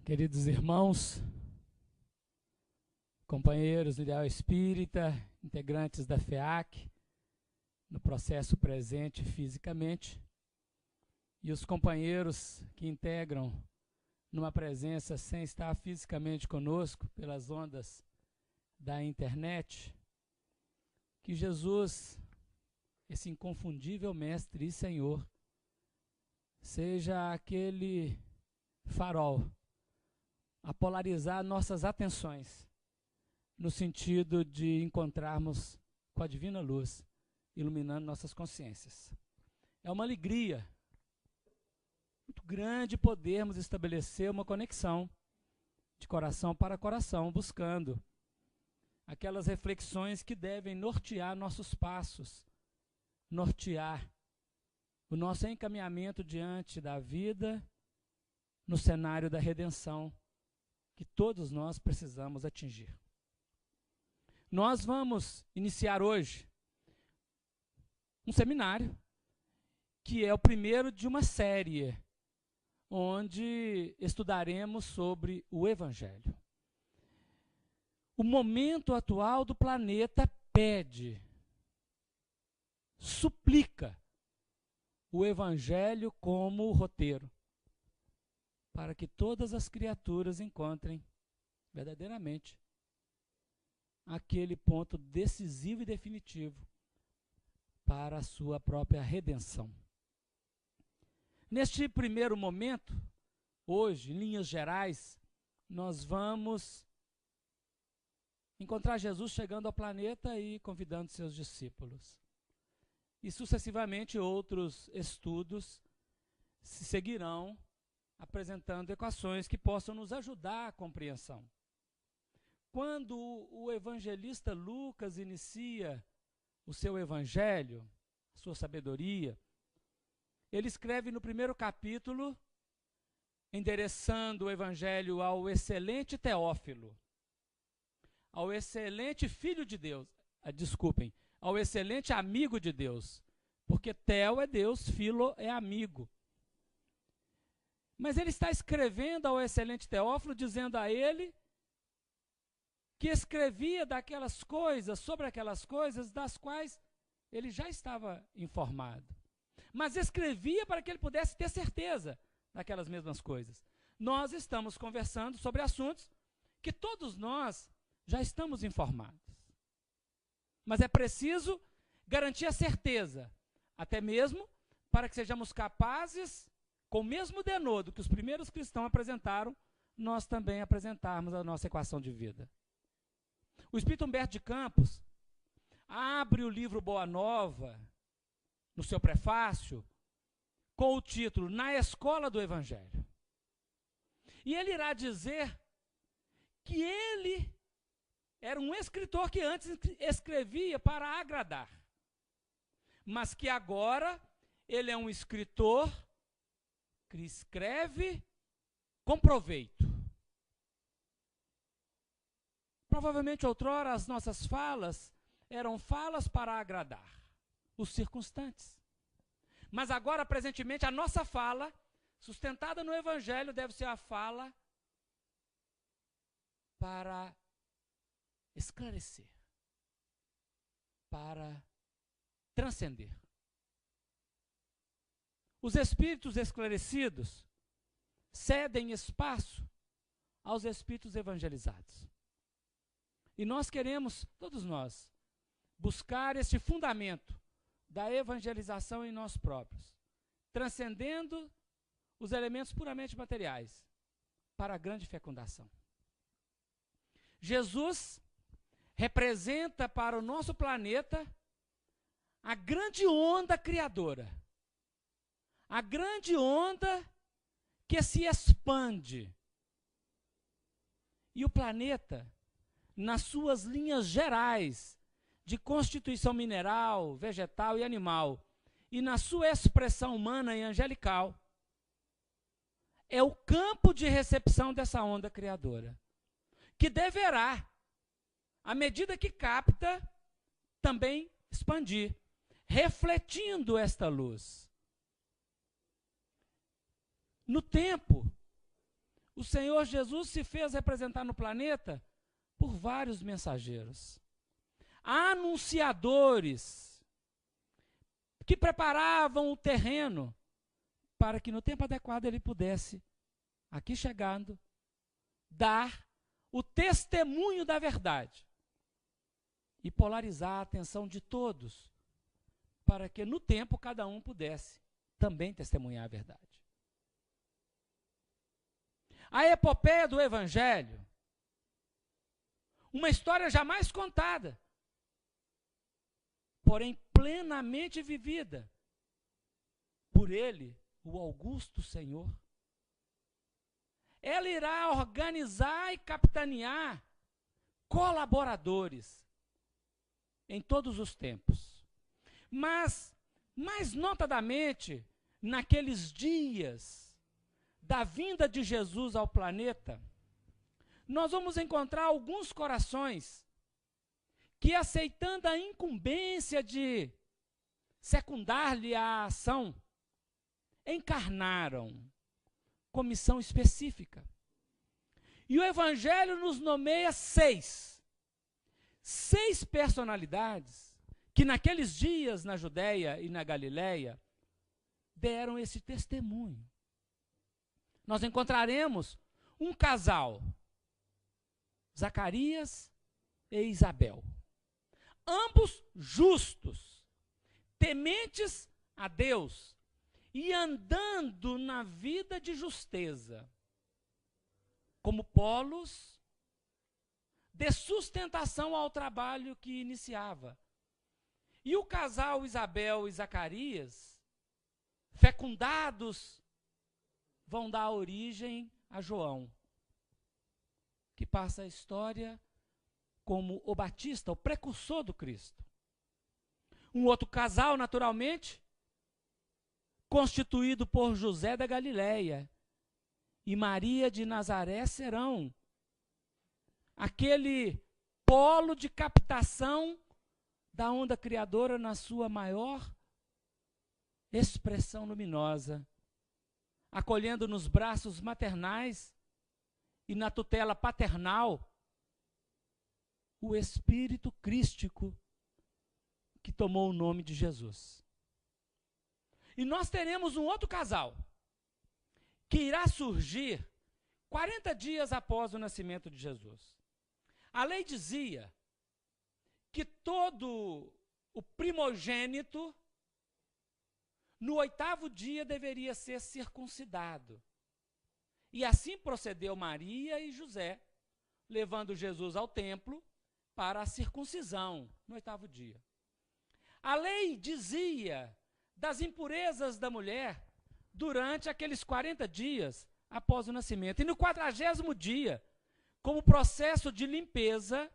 Queridos irmãos, companheiros do Ideal Espírita, integrantes da FEAC, no processo presente fisicamente, e os companheiros que integram numa presença sem estar fisicamente conosco pelas ondas da internet, que Jesus, esse inconfundível Mestre e Senhor, seja aquele farol a polarizar nossas atenções no sentido de encontrarmos com a divina luz, iluminando nossas consciências. É uma alegria muito grande podermos estabelecer uma conexão de coração para coração, buscando aquelas reflexões que devem nortear nossos passos, nortear o nosso encaminhamento diante da vida no cenário da redenção que todos nós precisamos atingir. Nós vamos iniciar hoje um seminário que é o primeiro de uma série onde estudaremos sobre o Evangelho. O momento atual do planeta pede, suplica o Evangelho como roteiro, para que todas as criaturas encontrem verdadeiramente aquele ponto decisivo e definitivo para a sua própria redenção. Neste primeiro momento, hoje, em linhas gerais, nós vamos encontrar Jesus chegando ao planeta e convidando seus discípulos. E sucessivamente outros estudos se seguirão, apresentando equações que possam nos ajudar à compreensão. Quando o evangelista Lucas inicia o seu evangelho, a sua sabedoria, ele escreve no primeiro capítulo, endereçando o evangelho ao excelente Teófilo, ao excelente filho de Deus, ao excelente amigo de Deus, porque Teo é Deus, Filo é amigo. Mas ele está escrevendo ao excelente Teófilo, dizendo a ele que escrevia daquelas coisas, sobre aquelas coisas das quais ele já estava informado. Mas escrevia para que ele pudesse ter certeza daquelas mesmas coisas. Nós estamos conversando sobre assuntos que todos nós já estamos informados. Mas é preciso garantir a certeza, até mesmo para que sejamos capazes, com o mesmo denodo que os primeiros cristãos apresentaram, nós também apresentarmos a nossa equação de vida. O Espírito Humberto de Campos abre o livro Boa Nova, no seu prefácio, com o título Na Escola do Evangelho. E ele irá dizer que ele era um escritor que antes escrevia para agradar, mas que agora ele é um escritor que escreve com proveito. Provavelmente outrora as nossas falas eram falas para agradar os circunstantes. Mas agora, presentemente, a nossa fala, sustentada no Evangelho, deve ser a fala para esclarecer, para transcender. Os espíritos esclarecidos cedem espaço aos espíritos evangelizados. E nós queremos, todos nós, buscar este fundamento da evangelização em nós próprios, transcendendo os elementos puramente materiais, para a grande fecundação. Jesus representa para o nosso planeta a grande onda criadora, a grande onda que se expande. E o planeta, nas suas linhas gerais de constituição mineral, vegetal e animal, e na sua expressão humana e angelical, é o campo de recepção dessa onda criadora, que deverá, à medida que capta, também expandir, refletindo esta luz. No tempo, o Senhor Jesus se fez representar no planeta por vários mensageiros, anunciadores, que preparavam o terreno para que no tempo adequado ele pudesse, aqui chegando, dar o testemunho da verdade e polarizar a atenção de todos, para que no tempo cada um pudesse também testemunhar a verdade. A epopeia do Evangelho, uma história jamais contada, porém plenamente vivida por ele, o Augusto Senhor. Ela irá organizar e capitanear colaboradores em todos os tempos. Mas, mais notadamente, naqueles dias da vinda de Jesus ao planeta, nós vamos encontrar alguns corações que, aceitando a incumbência de secundar-lhe a ação, encarnaram com missão específica. E o Evangelho nos nomeia seis personalidades que naqueles dias na Judéia e na Galiléia deram esse testemunho. Nós encontraremos um casal, Zacarias e Isabel, ambos justos, tementes a Deus e andando na vida de justeza, como polos de sustentação ao trabalho que iniciava. E o casal Isabel e Zacarias, fecundados, vão dar origem a João, que passa a história como o Batista, o precursor do Cristo. Um outro casal, naturalmente, constituído por José da Galileia e Maria de Nazaré, serão aquele polo de captação da onda criadora na sua maior expressão luminosa, acolhendo nos braços maternais e na tutela paternal o Espírito Crístico que tomou o nome de Jesus. E nós teremos um outro casal que irá surgir 40 dias após o nascimento de Jesus. A lei dizia que todo o primogênito no 8º dia deveria ser circuncidado. E assim procedeu Maria e José, levando Jesus ao templo para a circuncisão no 8º dia. A lei dizia das impurezas da mulher durante aqueles 40 dias após o nascimento. E no 40º dia, como processo de limpeza,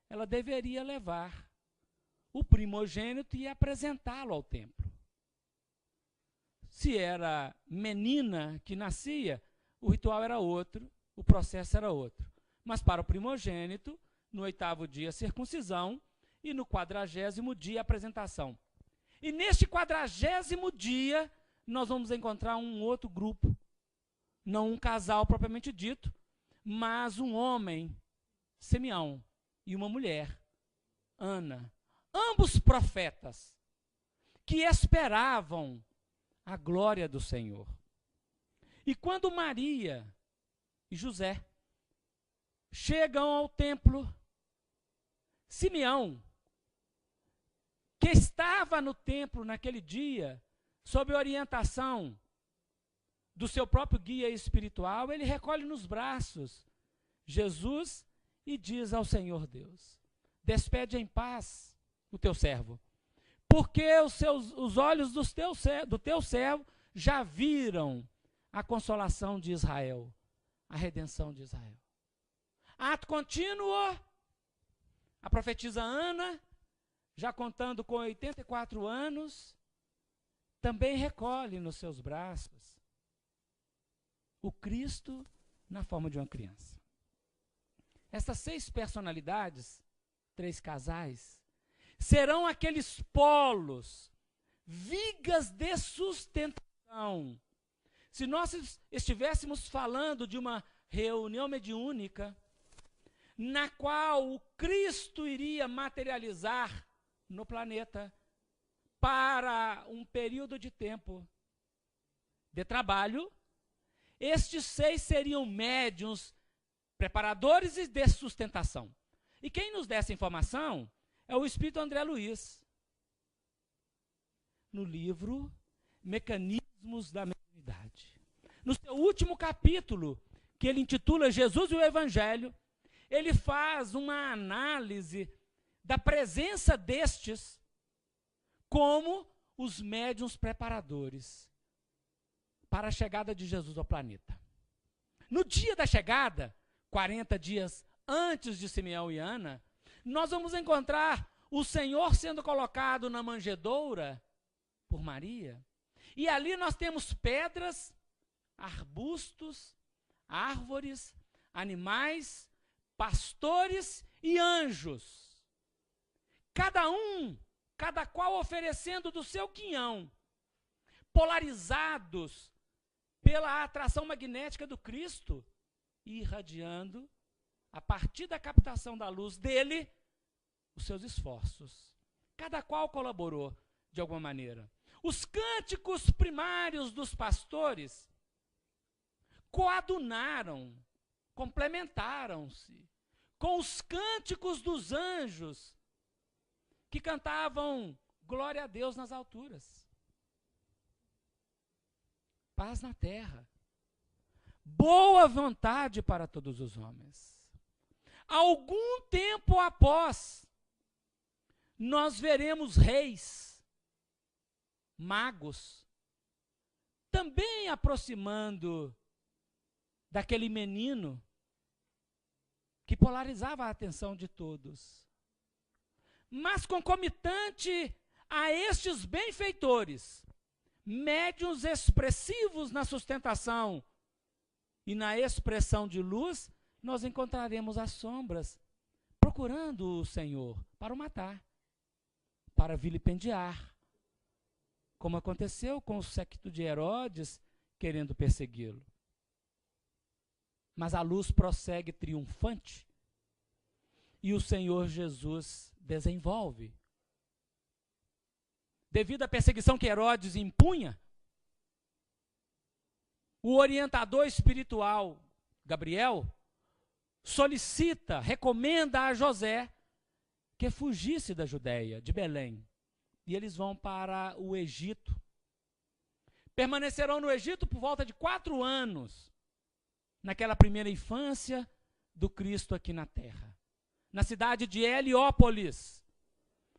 ela deveria levar o primogênito e apresentá-lo ao templo. Se era menina que nascia, o ritual era outro, o processo era outro. Mas para o primogênito, no 8º dia, circuncisão, e no 40º dia, apresentação. E neste 40º dia, nós vamos encontrar um outro grupo, não um casal propriamente dito, mas um homem, Simeão, e uma mulher, Ana, ambos profetas, que esperavam a glória do Senhor. E quando Maria e José chegam ao templo, Simeão, que estava no templo naquele dia, sob orientação do seu próprio guia espiritual, ele recolhe nos braços Jesus e diz ao Senhor Deus: despede em paz o teu servo, porque os olhos do teu servo já viram a consolação de Israel, a redenção de Israel. Ato contínuo, a profetisa Ana, já contando com 84 anos, também recolhe nos seus braços o Cristo na forma de uma criança. Essas 6 personalidades, 3 casais, serão aqueles polos, vigas de sustentação. Se nós estivéssemos falando de uma reunião mediúnica na qual o Cristo iria materializar no planeta para um período de tempo de trabalho. Estes 6 seriam médiuns, preparadores e de sustentação. E quem nos dá essa informação é o Espírito André Luiz, no livro Mecanismos da Mediunidade. No seu último capítulo, que ele intitula Jesus e o Evangelho, ele faz uma análise da presença destes como os médiuns preparadores para a chegada de Jesus ao planeta. No dia da chegada, 40 dias antes de Simeão e Ana, nós vamos encontrar o Senhor sendo colocado na manjedoura por Maria. E ali nós temos pedras, arbustos, árvores, animais, pastores e anjos. Cada qual oferecendo do seu quinhão, polarizados pela atração magnética do Cristo, e irradiando, a partir da captação da luz dele, os seus esforços. Cada qual colaborou de alguma maneira. Os cânticos primários dos pastores coadunaram, complementaram-se com os cânticos dos anjos que cantavam glória a Deus nas alturas, paz na terra, boa vontade para todos os homens. Algum tempo após, nós veremos reis, magos, também aproximando daquele menino que polarizava a atenção de todos. Mas concomitante a estes benfeitores, médiuns expressivos na sustentação e na expressão de luz, nós encontraremos as sombras procurando o Senhor para o matar, para vilipendiar, como aconteceu com o séquito de Herodes querendo persegui-lo. Mas a luz prossegue triunfante e o Senhor Jesus desenvolve. Devido à perseguição que Herodes impunha, o orientador espiritual, Gabriel, solicita, recomenda a José que fugisse da Judéia, de Belém. E eles vão para o Egito. Permanecerão no Egito por volta de 4 anos, naquela primeira infância do Cristo aqui na terra. Na cidade de Heliópolis.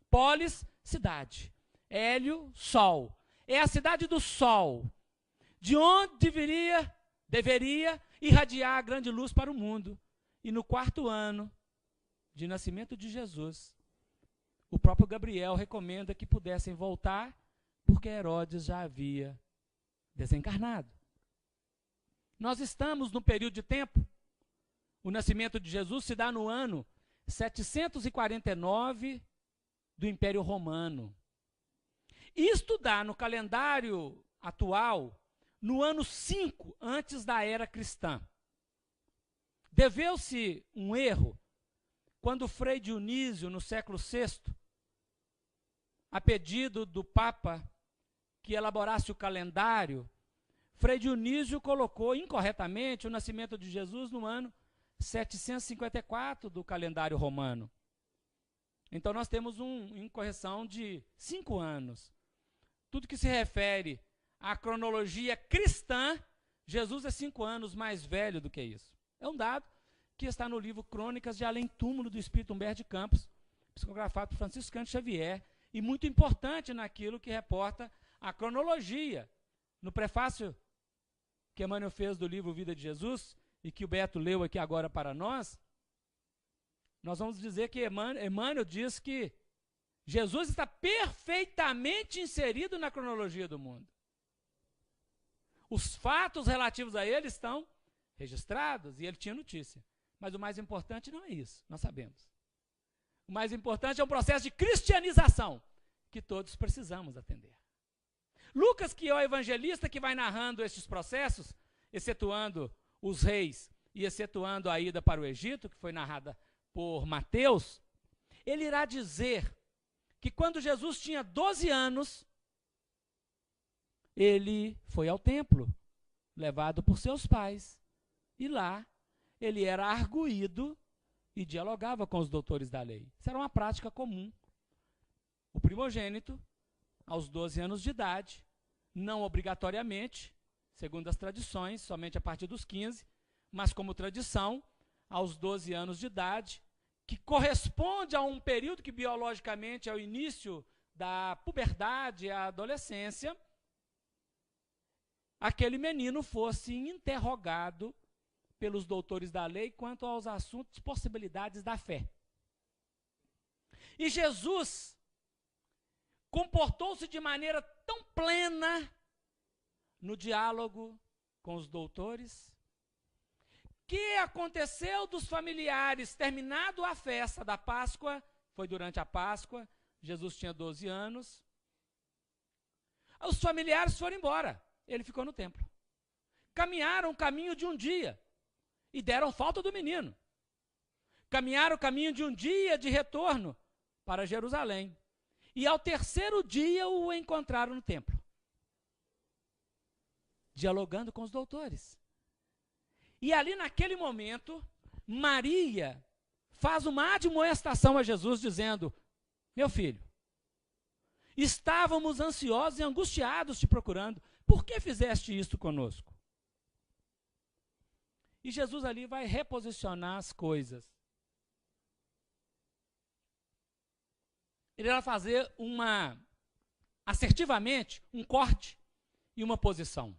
Polis, cidade. Hélio, sol. É a cidade do sol, de onde deveria irradiar a grande luz para o mundo. E no 4º ano de nascimento de Jesus, o próprio Gabriel recomenda que pudessem voltar, porque Herodes já havia desencarnado. Nós estamos num período de tempo, o nascimento de Jesus se dá no ano 749 do Império Romano. Isto dá no calendário atual, no ano 5 antes da era cristã. Deveu-se um erro quando Frei Dionísio, no século VI, a pedido do Papa que elaborasse o calendário, Frei Dionísio colocou incorretamente o nascimento de Jesus no ano 754 do calendário romano. Então nós temos uma incorreção de 5 anos. Tudo que se refere à cronologia cristã, Jesus é 5 anos mais velho do que isso. É um dado que está no livro Crônicas de Além Túmulo do Espírito Humberto de Campos, psicografado por Francisco Cândido Xavier, e muito importante naquilo que reporta a cronologia. No prefácio que Emmanuel fez do livro Vida de Jesus, e que o Beto leu aqui agora para nós, nós vamos dizer que Emmanuel diz que Jesus está perfeitamente inserido na cronologia do mundo. Os fatos relativos a ele estão registrados e ele tinha notícia. Mas o mais importante não é isso, nós sabemos. O mais importante é um processo de cristianização que todos precisamos atender. Lucas, que é o evangelista que vai narrando estes processos, excetuando os reis e excetuando a ida para o Egito, que foi narrada por Mateus, ele irá dizer que quando Jesus tinha 12 anos, ele foi ao templo, levado por seus pais, e lá ele era arguído e dialogava com os doutores da lei. Isso era uma prática comum. O primogênito, aos 12 anos de idade, não obrigatoriamente, segundo as tradições, somente a partir dos 15, mas como tradição, aos 12 anos de idade, que corresponde a um período que biologicamente é o início da puberdade e a adolescência, aquele menino fosse interrogado pelos doutores da lei quanto aos assuntos, possibilidades da fé. E Jesus comportou-se de maneira tão plena no diálogo com os doutores, que aconteceu dos familiares, terminado a festa da Páscoa, foi durante a Páscoa, Jesus tinha 12 anos, os familiares foram embora, ele ficou no templo. Caminharam o caminho de um dia e deram falta do menino. Caminharam o caminho de um dia de retorno para Jerusalém. E ao terceiro dia o encontraram no templo, dialogando com os doutores. E ali naquele momento, Maria faz uma admoestação a Jesus, dizendo: meu filho, estávamos ansiosos e angustiados te procurando, por que fizeste isto conosco? E Jesus ali vai reposicionar as coisas. Ele vai fazer assertivamente, um corte e uma posição.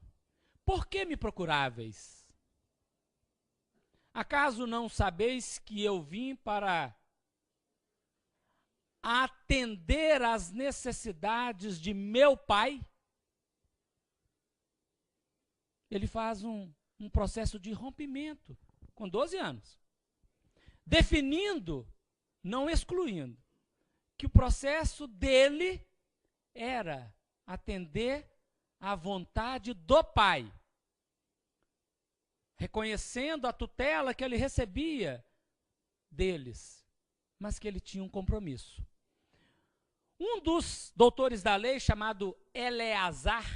Por que me procuráveis? Acaso não sabeis que eu vim para atender às necessidades de meu Pai? Ele faz um processo de rompimento, com 12 anos, definindo, não excluindo, que o processo dele era atender à vontade do Pai, reconhecendo a tutela que ele recebia deles, mas que ele tinha um compromisso. Um dos doutores da lei, chamado Eleazar,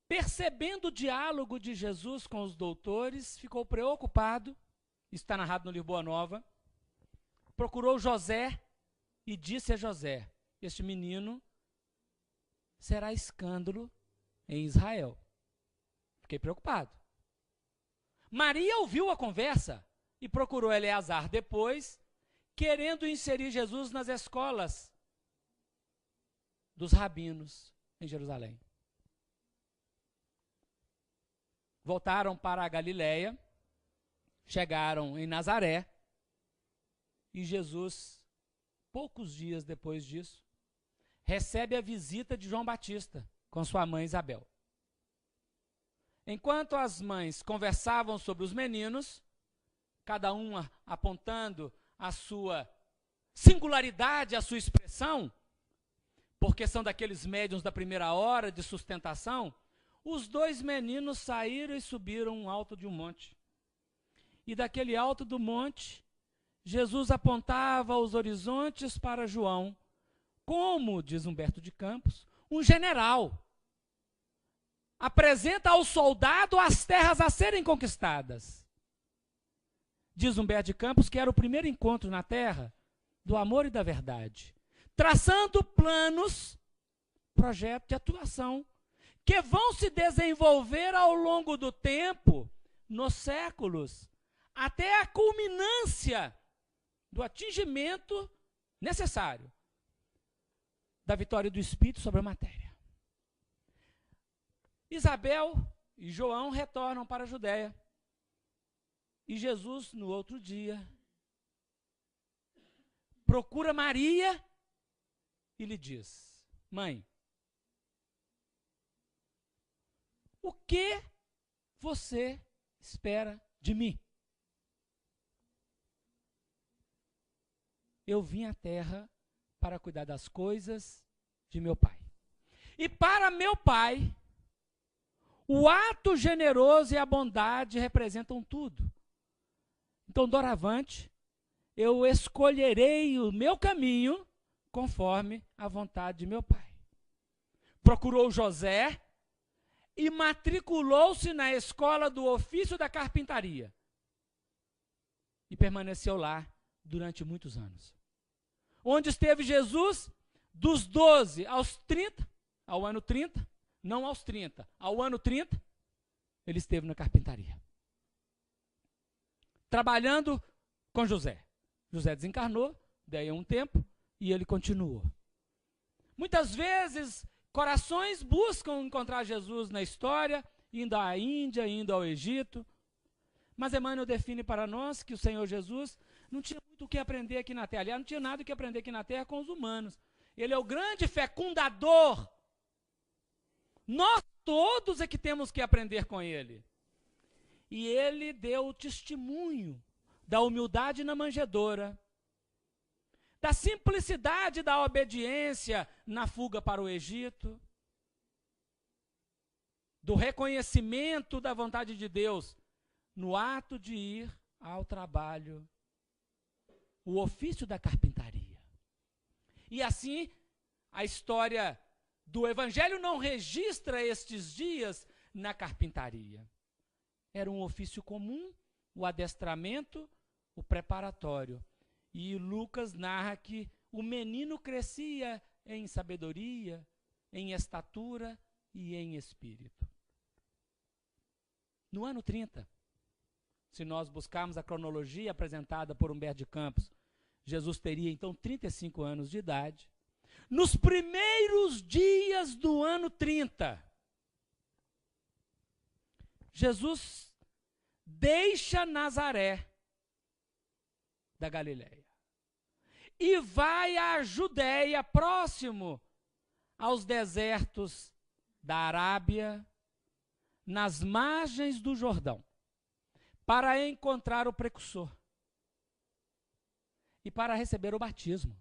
percebendo o diálogo de Jesus com os doutores, ficou preocupado, está narrado no livro Boa Nova, procurou José e disse a José: este menino será escândalo em Israel. Fiquei preocupado. Maria ouviu a conversa e procurou Eleazar depois, querendo inserir Jesus nas escolas dos rabinos em Jerusalém. Voltaram para a Galileia, chegaram em Nazaré, e Jesus, poucos dias depois disso, recebe a visita de João Batista com sua mãe Isabel. Enquanto as mães conversavam sobre os meninos, cada uma apontando a sua singularidade, a sua expressão, porque são daqueles médiuns da primeira hora de sustentação, os dois meninos saíram e subiram alto de um monte. E daquele alto do monte, Jesus apontava os horizontes para João, como, diz Humberto de Campos, um general. Apresenta ao soldado as terras a serem conquistadas. Diz Humberto de Campos que era o primeiro encontro na terra do amor e da verdade, traçando planos, projeto de atuação, que vão se desenvolver ao longo do tempo, nos séculos, até a culminância do atingimento necessário da vitória do Espírito sobre a matéria. Isabel e João retornam para a Judéia. E Jesus, no outro dia, procura Maria e lhe diz: mãe, o que você espera de mim? Eu vim à terra para cuidar das coisas de meu pai. E para meu pai, O ato generoso e a bondade representam tudo. Então, doravante, eu escolherei o meu caminho conforme a vontade de meu pai. Procurou José e matriculou-se na escola do ofício da carpintaria. E permaneceu lá durante muitos anos. Onde esteve Jesus? Dos 12 aos 30, ao ano 30, não aos 30, ao ano 30, ele esteve na carpintaria. Trabalhando com José. José desencarnou, daí um tempo, e ele continuou. Muitas vezes, corações buscam encontrar Jesus na história, indo à Índia, indo ao Egito. Mas Emmanuel define para nós que o Senhor Jesus não tinha muito o que aprender aqui na Terra. Aliás, não tinha nada o que aprender aqui na Terra com os humanos. Ele é o grande fecundador. Nós todos é que temos que aprender com ele. E ele deu o testemunho da humildade na manjedoura, da simplicidade da obediência na fuga para o Egito, do reconhecimento da vontade de Deus no ato de ir ao trabalho, o ofício da carpintaria. E assim, a história do Evangelho não registra estes dias na carpintaria. Era um ofício comum, o adestramento, o preparatório. E Lucas narra que o menino crescia em sabedoria, em estatura e em espírito. No ano 30, se nós buscarmos a cronologia apresentada por Humberto de Campos, Jesus teria então 35 anos de idade. Nos primeiros dias do ano 30, Jesus deixa Nazaré da Galileia e vai à Judéia, próximo aos desertos da Arábia, nas margens do Jordão, para encontrar o precursor e para receber o batismo.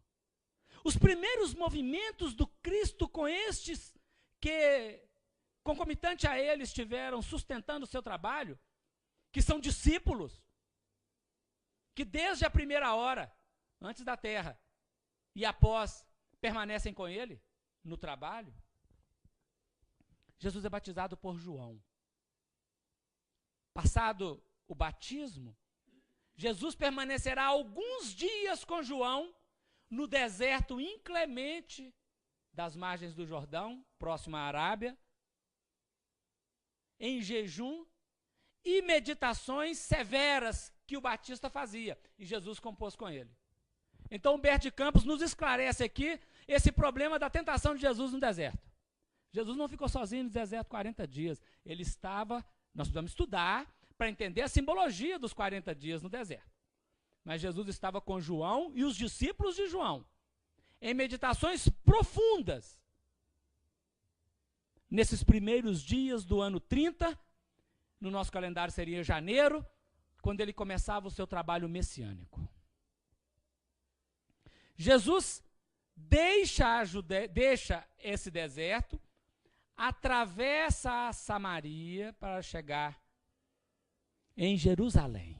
Os primeiros movimentos do Cristo com estes que, concomitante a ele, estiveram sustentando o seu trabalho, que são discípulos, que desde a primeira hora, antes da terra e após, permanecem com ele no trabalho. Jesus é batizado por João. Passado o batismo, Jesus permanecerá alguns dias com João no deserto inclemente das margens do Jordão, próximo à Arábia, em jejum e meditações severas que o Batista fazia, e Jesus compôs com ele. Então, Humberto de Campos nos esclarece aqui esse problema da tentação de Jesus no deserto. Jesus não ficou sozinho no deserto 40 dias. Ele estava, nós precisamos estudar para entender a simbologia dos 40 dias no deserto. Mas Jesus estava com João e os discípulos de João, em meditações profundas, nesses primeiros dias do ano 30, no nosso calendário seria janeiro, quando ele começava o seu trabalho messiânico. Jesus deixa esse deserto, atravessa a Samaria para chegar em Jerusalém.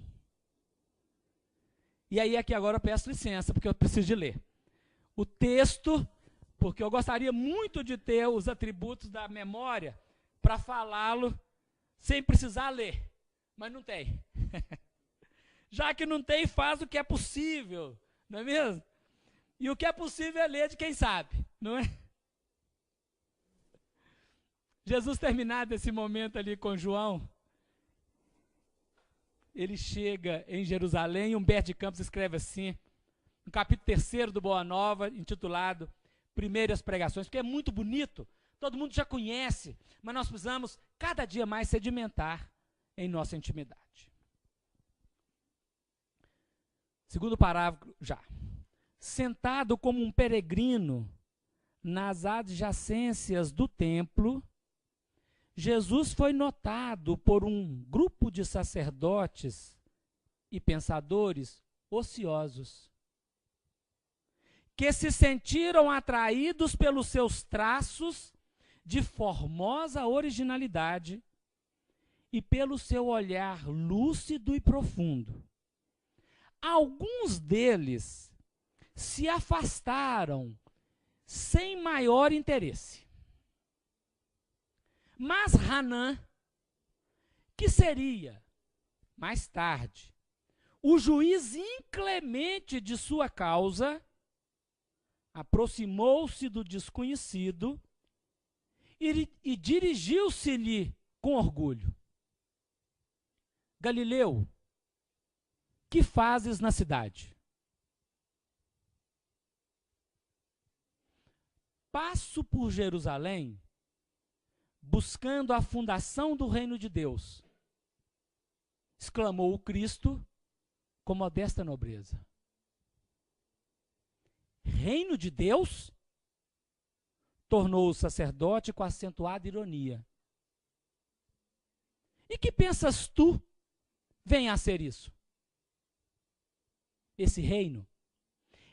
E aí é que agora eu peço licença, porque eu preciso de ler o texto, porque eu gostaria muito de ter os atributos da memória para falá-lo sem precisar ler, mas não tem. Já que não tem, faz o que é possível, não é mesmo? E o que é possível é ler de quem sabe, não é? Jesus, terminado esse momento ali com João, ele chega em Jerusalém. Humberto de Campos escreve assim, no capítulo 3 do Boa Nova, intitulado Primeiras Pregações, porque é muito bonito, todo mundo já conhece, mas nós precisamos cada dia mais sedimentar em nossa intimidade. Segundo parágrafo já. Sentado como um peregrino nas adjacências do templo, Jesus foi notado por um grupo de sacerdotes e pensadores ociosos, que se sentiram atraídos pelos seus traços de formosa originalidade e pelo seu olhar lúcido e profundo. Alguns deles se afastaram sem maior interesse. Mas Hanã, que seria, mais tarde, o juiz inclemente de sua causa, aproximou-se do desconhecido e dirigiu-se-lhe com orgulho. Galileu, que fazes na cidade? Passo por Jerusalém, buscando a fundação do reino de Deus, exclamou o Cristo com modesta nobreza. Reino de Deus? Tornou o sacerdote com acentuada ironia. E que pensas tu venha a ser isso? Esse reino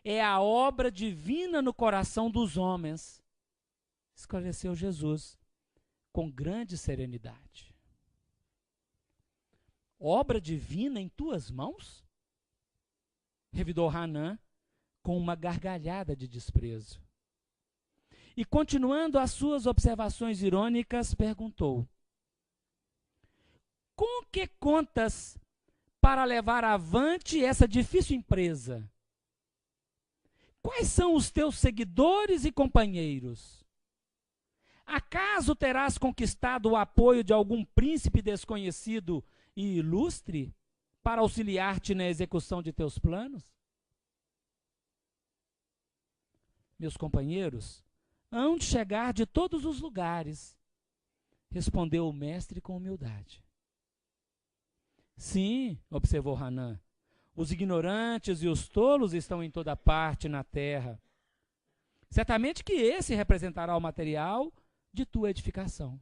é a obra divina no coração dos homens, esclareceu Jesus com grande serenidade. Obra divina em tuas mãos? Revidou Hanã com uma gargalhada de desprezo. E continuando as suas observações irônicas, perguntou: com que contas para levar avante essa difícil empresa? Quais são os teus seguidores e companheiros? Acaso terás conquistado o apoio de algum príncipe desconhecido e ilustre para auxiliar-te na execução de teus planos? Meus companheiros hão de chegar de todos os lugares, respondeu o mestre com humildade. Sim, observou Hanã, os ignorantes e os tolos estão em toda parte na terra. Certamente que esse representará o material de tua edificação.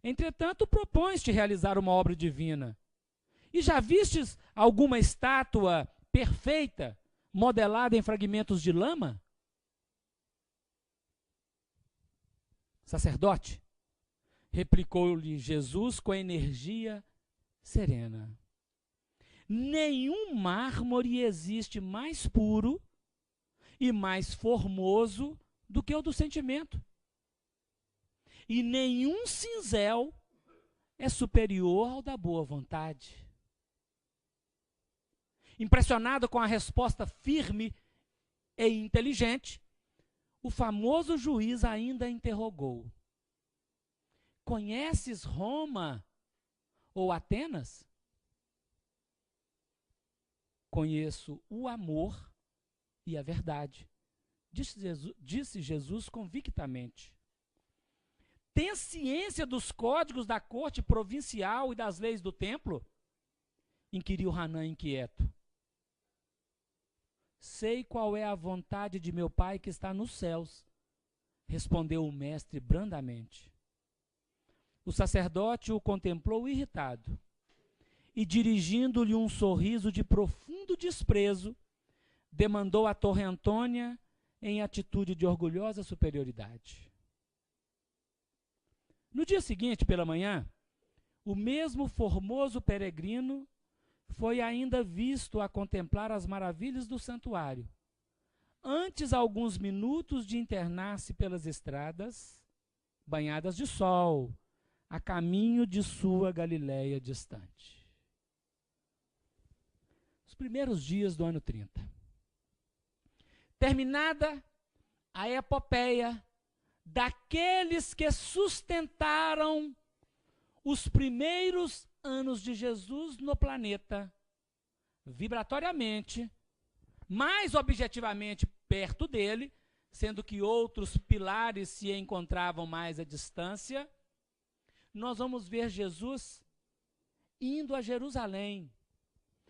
Entretanto, propões-te realizar uma obra divina. E já vistes alguma estátua perfeita, modelada em fragmentos de lama? Sacerdote, replicou-lhe Jesus com energia serena. Nenhum mármore existe mais puro e mais formoso do que o do sentimento. E nenhum cinzel é superior ao da boa vontade. Impressionado com a resposta firme e inteligente, o famoso juiz ainda interrogou: conheces Roma ou Atenas? Conheço o amor e a verdade, disse Jesus convictamente. Tem ciência dos códigos da corte provincial e das leis do templo? Inquiriu Hanã inquieto. Sei qual é a vontade de meu Pai que está nos céus, respondeu o mestre brandamente. O sacerdote o contemplou irritado e, dirigindo-lhe um sorriso de profundo desprezo, demandou a Torre Antônia em atitude de orgulhosa superioridade. No dia seguinte, pela manhã, o mesmo formoso peregrino foi ainda visto a contemplar as maravilhas do santuário, antes alguns minutos de internar-se pelas estradas, banhadas de sol, a caminho de sua Galiléia distante. Os primeiros dias do ano 30. Terminada a epopeia daqueles que sustentaram os primeiros anos de Jesus no planeta, vibratoriamente, mais objetivamente perto dele, sendo que outros pilares se encontravam mais à distância, nós vamos ver Jesus indo a Jerusalém,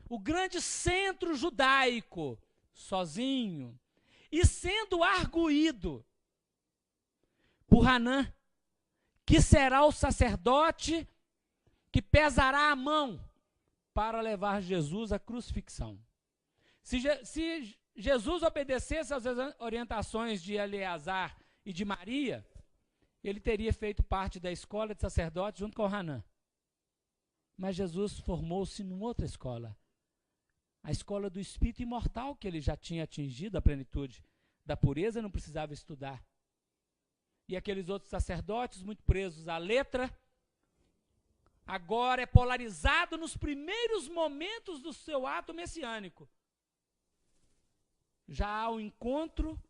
o grande centro judaico, sozinho, e sendo arguído por Hanã, que será o sacerdote que pesará a mão para levar Jesus à crucifixão. Se Jesus obedecesse às orientações de Eleazar e de Maria, ele teria feito parte da escola de sacerdotes junto com Hanã. Mas Jesus formou-se numa outra escola, a escola do espírito imortal, que ele já tinha atingido a plenitude da pureza, não precisava estudar. E aqueles outros sacerdotes, muito presos à letra, agora é polarizado nos primeiros momentos do seu ato messiânico. Já há um encontro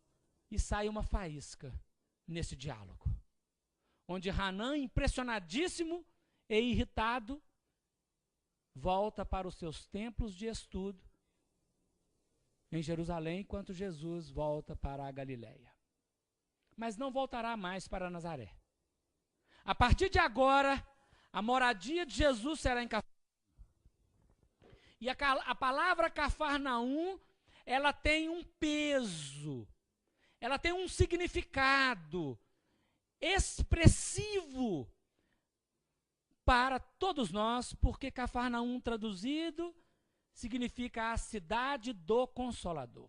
e sai uma faísca nesse diálogo, onde Hanã, impressionadíssimo e irritado, volta para os seus templos de estudo em Jerusalém, enquanto Jesus volta para a Galileia. Mas não voltará mais para Nazaré. A partir de agora, a moradia de Jesus será em Cafarnaum. E a palavra Cafarnaum, ela tem um peso, ela tem um significado expressivo para todos nós, porque Cafarnaum traduzido significa a cidade do Consolador.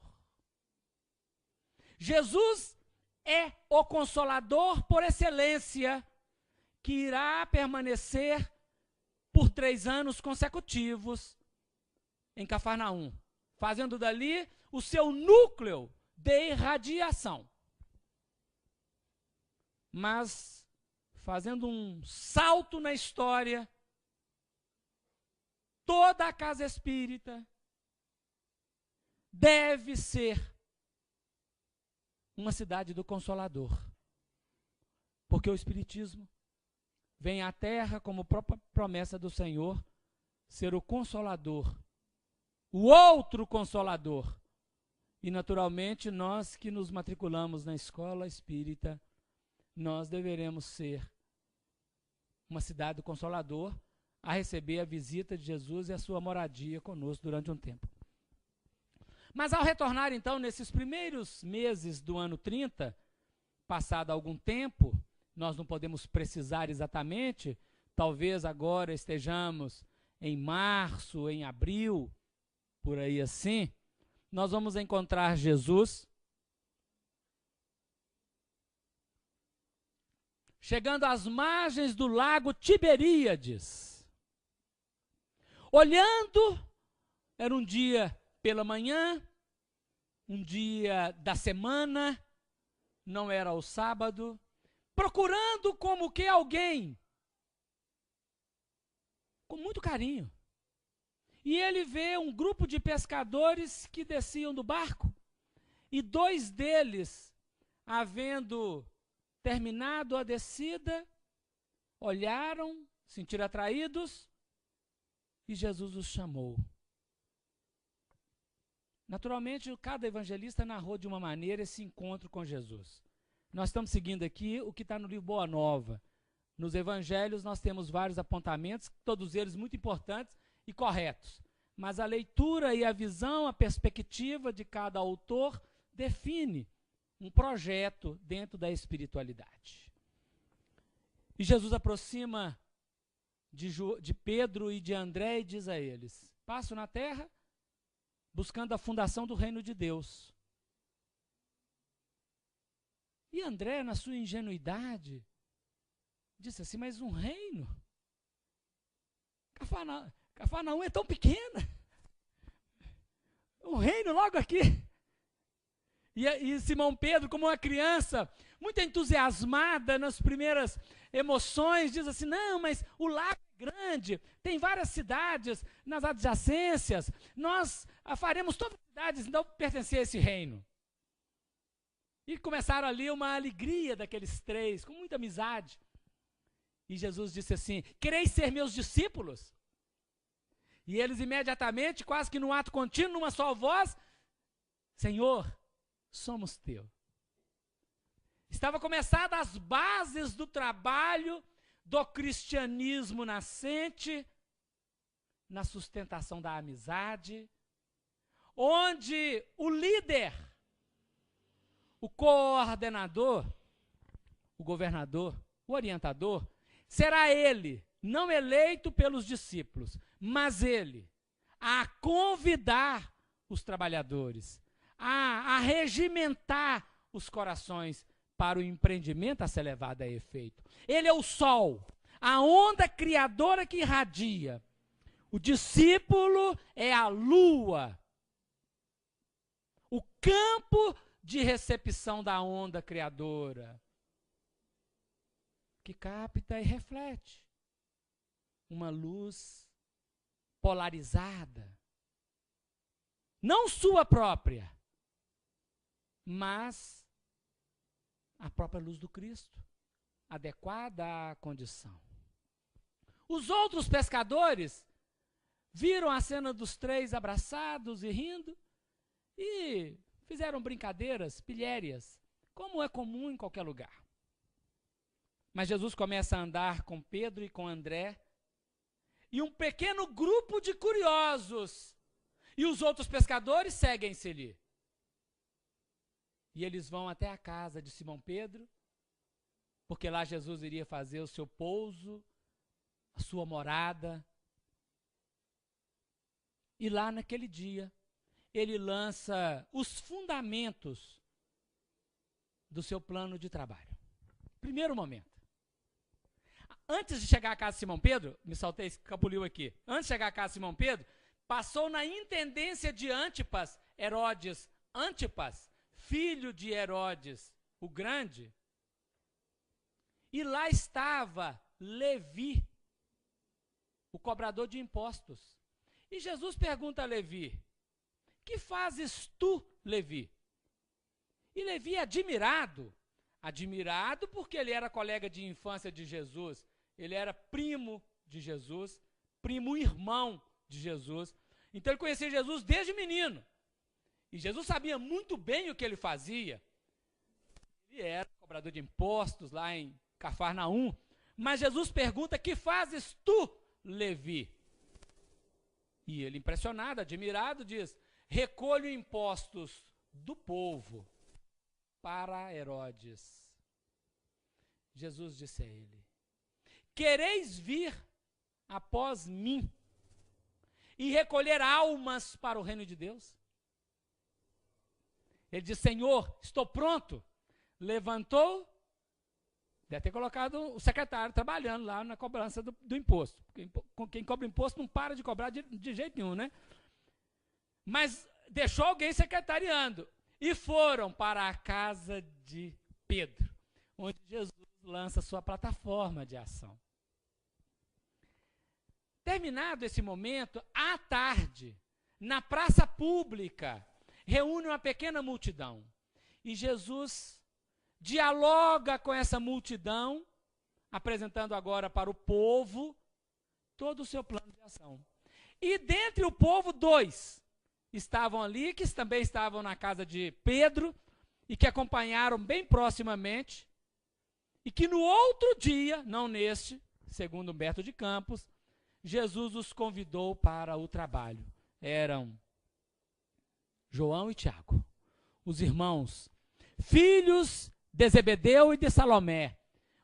Jesus é o Consolador por excelência, que irá permanecer por 3 anos consecutivos em Cafarnaum, fazendo dali o seu núcleo de irradiação. Mas, fazendo um salto na história, toda a casa espírita deve ser uma cidade do Consolador. Porque o Espiritismo vem à Terra como própria promessa do Senhor, ser o Consolador, o outro Consolador. E, naturalmente, nós que nos matriculamos na escola espírita, nós deveremos ser uma cidade do Consolador, a receber a visita de Jesus e a sua moradia conosco durante um tempo. Mas ao retornar, então, nesses primeiros meses do ano 30, passado algum tempo, nós não podemos precisar exatamente, talvez agora estejamos em março, em abril, por aí assim, nós vamos encontrar Jesus chegando às margens do lago Tiberíades. Olhando, era um dia pela manhã, um dia da semana, não era o sábado, procurando como que alguém, com muito carinho. E ele vê um grupo de pescadores que desciam do barco, e 2 deles, havendo terminado a descida, olharam, sentiram atraídos, e Jesus os chamou. Naturalmente, cada evangelista narrou de uma maneira esse encontro com Jesus. Nós estamos seguindo aqui o que está no livro Boa Nova. Nos evangelhos nós temos vários apontamentos, todos eles muito importantes e corretos. Mas a leitura e a visão, a perspectiva de cada autor define um projeto dentro da espiritualidade. E Jesus aproxima de Pedro e de André e diz a eles: passo na terra buscando a fundação do reino de Deus. E André, na sua ingenuidade, disse assim: mas um reino? Cafarnaum é tão pequena. Um reino logo aqui. E Simão Pedro, como uma criança, muito entusiasmada nas primeiras emoções, diz assim: não, mas o lago é grande, tem várias cidades nas adjacências, nós faremos todas as cidades, então pertencer a esse reino. E começaram ali uma alegria daqueles 3, com muita amizade. E Jesus disse assim: quereis ser meus discípulos? E eles imediatamente, quase que num ato contínuo, numa só voz: Senhor, somos teu. Estava começada as bases do trabalho do cristianismo nascente, na sustentação da amizade, onde o líder, o coordenador, o governador, o orientador, será ele, não eleito pelos discípulos, mas ele, a convidar os trabalhadores, a regimentar os corações para o empreendimento a ser levado a efeito. Ele é o sol, a onda criadora que irradia. O discípulo é a lua, o campo de recepção da onda criadora, que capta e reflete uma luz polarizada, não sua própria, mas a própria luz do Cristo, adequada à condição. Os outros pescadores viram a cena dos três abraçados e rindo e fizeram brincadeiras pilhérias, como é comum em qualquer lugar. Mas Jesus começa a andar com Pedro e com André, e um pequeno grupo de curiosos e os outros pescadores seguem-se-lhe. E eles vão até a casa de Simão Pedro, porque lá Jesus iria fazer o seu pouso, a sua morada. E lá naquele dia, ele lança os fundamentos do seu plano de trabalho. Primeiro momento. Antes de chegar à casa de Simão Pedro, me saltei, escapuliu aqui. Antes de chegar à casa de Simão Pedro, passou na intendência de Antipas, Herodes Antipas, filho de Herodes o Grande. E lá estava Levi, o cobrador de impostos. E Jesus pergunta a Levi: que fazes tu, Levi? E Levi, admirado porque ele era colega de infância de Jesus, ele era primo de Jesus, primo irmão de Jesus. Então ele conhecia Jesus desde menino. E Jesus sabia muito bem o que ele fazia. Ele era cobrador de impostos lá em Cafarnaum. Mas Jesus pergunta: que fazes tu, Levi? E ele, impressionado, admirado, diz: recolho impostos do povo para Herodes. Jesus disse a ele: quereis vir após mim e recolher almas para o reino de Deus? Ele diz: Senhor, estou pronto. Levantou, deve ter colocado o secretário trabalhando lá na cobrança do imposto. Quem cobra imposto não para de cobrar de jeito nenhum, né? Mas deixou alguém secretariando. E foram para a casa de Pedro, onde Jesus lança sua plataforma de ação. Terminado esse momento, à tarde, na praça pública, reúne uma pequena multidão. E Jesus dialoga com essa multidão, apresentando agora para o povo todo o seu plano de ação. E dentre o povo, 2 estavam ali, que também estavam na casa de Pedro, e que acompanharam bem proximamente, e que no outro dia, não neste, segundo Humberto de Campos, Jesus os convidou para o trabalho. Eram João e Tiago, os irmãos, filhos de Zebedeu e de Salomé.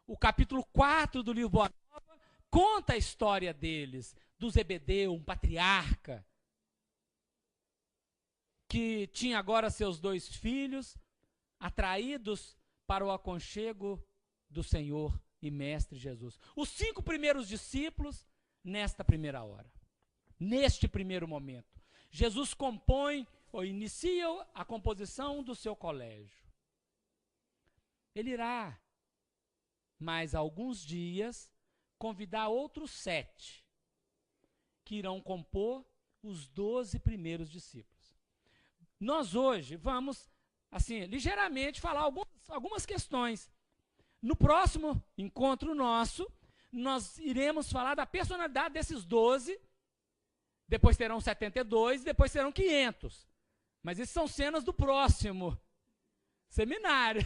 O capítulo 4 do livro Boa Nova conta a história deles, do Zebedeu, um patriarca, que tinha agora seus 2 filhos, atraídos para o aconchego do Senhor e Mestre Jesus. Os 5 primeiros discípulos, nesta primeira hora, neste primeiro momento, Jesus compõe ou inicia a composição do seu colégio. Ele irá, mais alguns dias, convidar outros 7, que irão compor os 12 primeiros discípulos. Nós hoje vamos, assim, ligeiramente falar algumas questões. No próximo encontro nosso, nós iremos falar da personalidade desses 12, depois terão 72, depois serão 500. Mas isso são cenas do próximo seminário.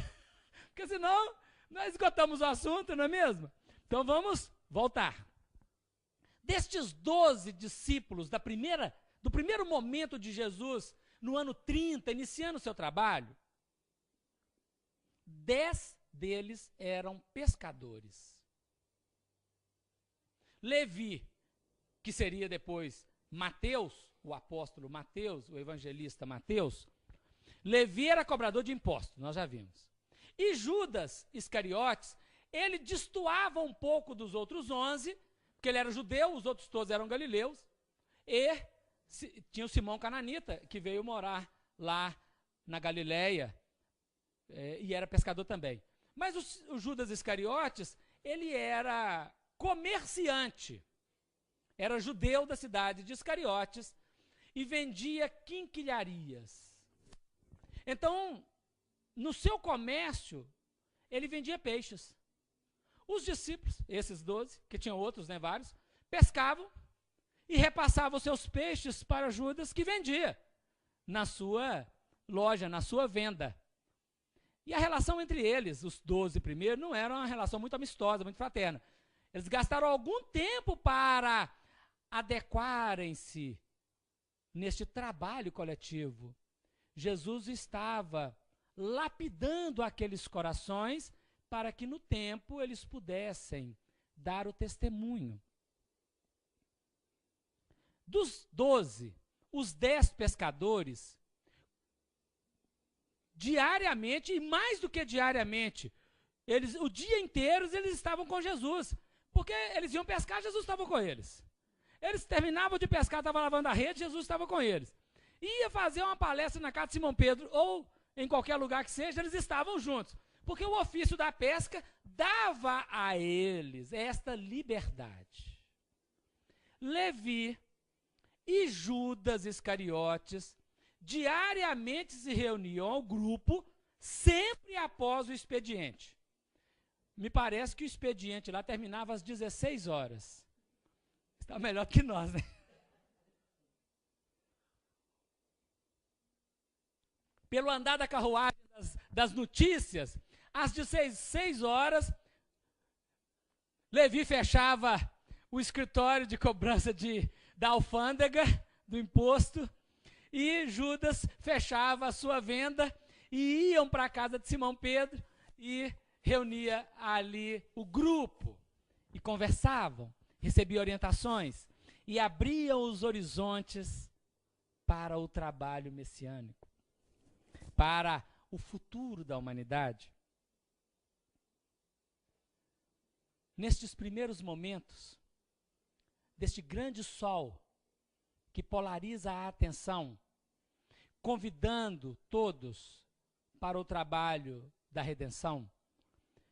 Porque senão nós esgotamos o assunto, não é mesmo? Então vamos voltar. Destes 12 discípulos do primeiro momento de Jesus, no ano 30, iniciando o seu trabalho, 10 deles eram pescadores. Levi, que seria depois Mateus, o apóstolo Mateus, o evangelista Mateus, Levi era cobrador de impostos, nós já vimos. E Judas Iscariotes, ele destoava um pouco dos outros 11, porque ele era judeu, os outros todos eram galileus, e tinha o Simão Cananita, que veio morar lá na Galileia, e era pescador também. Mas o Judas Iscariotes, ele era comerciante, era judeu da cidade de Iscariotes, e vendia quinquilharias. Então, no seu comércio, ele vendia peixes. Os discípulos, esses 12, que tinham outros, né, vários, pescavam e repassavam seus peixes para Judas, que vendia na sua loja, na sua venda. E a relação entre eles, os 12 primeiros, não era uma relação muito amistosa, muito fraterna. Eles gastaram algum tempo para adequarem-se neste trabalho coletivo. Jesus estava lapidando aqueles corações para que no tempo eles pudessem dar o testemunho. Dos 12, os 10 pescadores, diariamente, e mais do que diariamente, o dia inteiro eles estavam com Jesus, porque eles iam pescar, Jesus estava com eles. Eles terminavam de pescar, estavam lavando a rede, Jesus estava com eles. Ia fazer uma palestra na casa de Simão Pedro, ou em qualquer lugar que seja, eles estavam juntos. Porque o ofício da pesca dava a eles esta liberdade. Levi e Judas Iscariotes diariamente se reuniam ao grupo, sempre após o expediente. Me parece que o expediente lá terminava às 16 horas. Está melhor que nós, né? Pelo andar da carruagem das notícias, às 16 horas, Levi fechava o escritório de cobrança da alfândega, do imposto, e Judas fechava a sua venda e iam para a casa de Simão Pedro e reunia ali o grupo e conversavam, recebiam orientações e abriam os horizontes para o trabalho messiânico, para o futuro da humanidade. Nestes primeiros momentos, deste grande sol que polariza a atenção, convidando todos para o trabalho da redenção,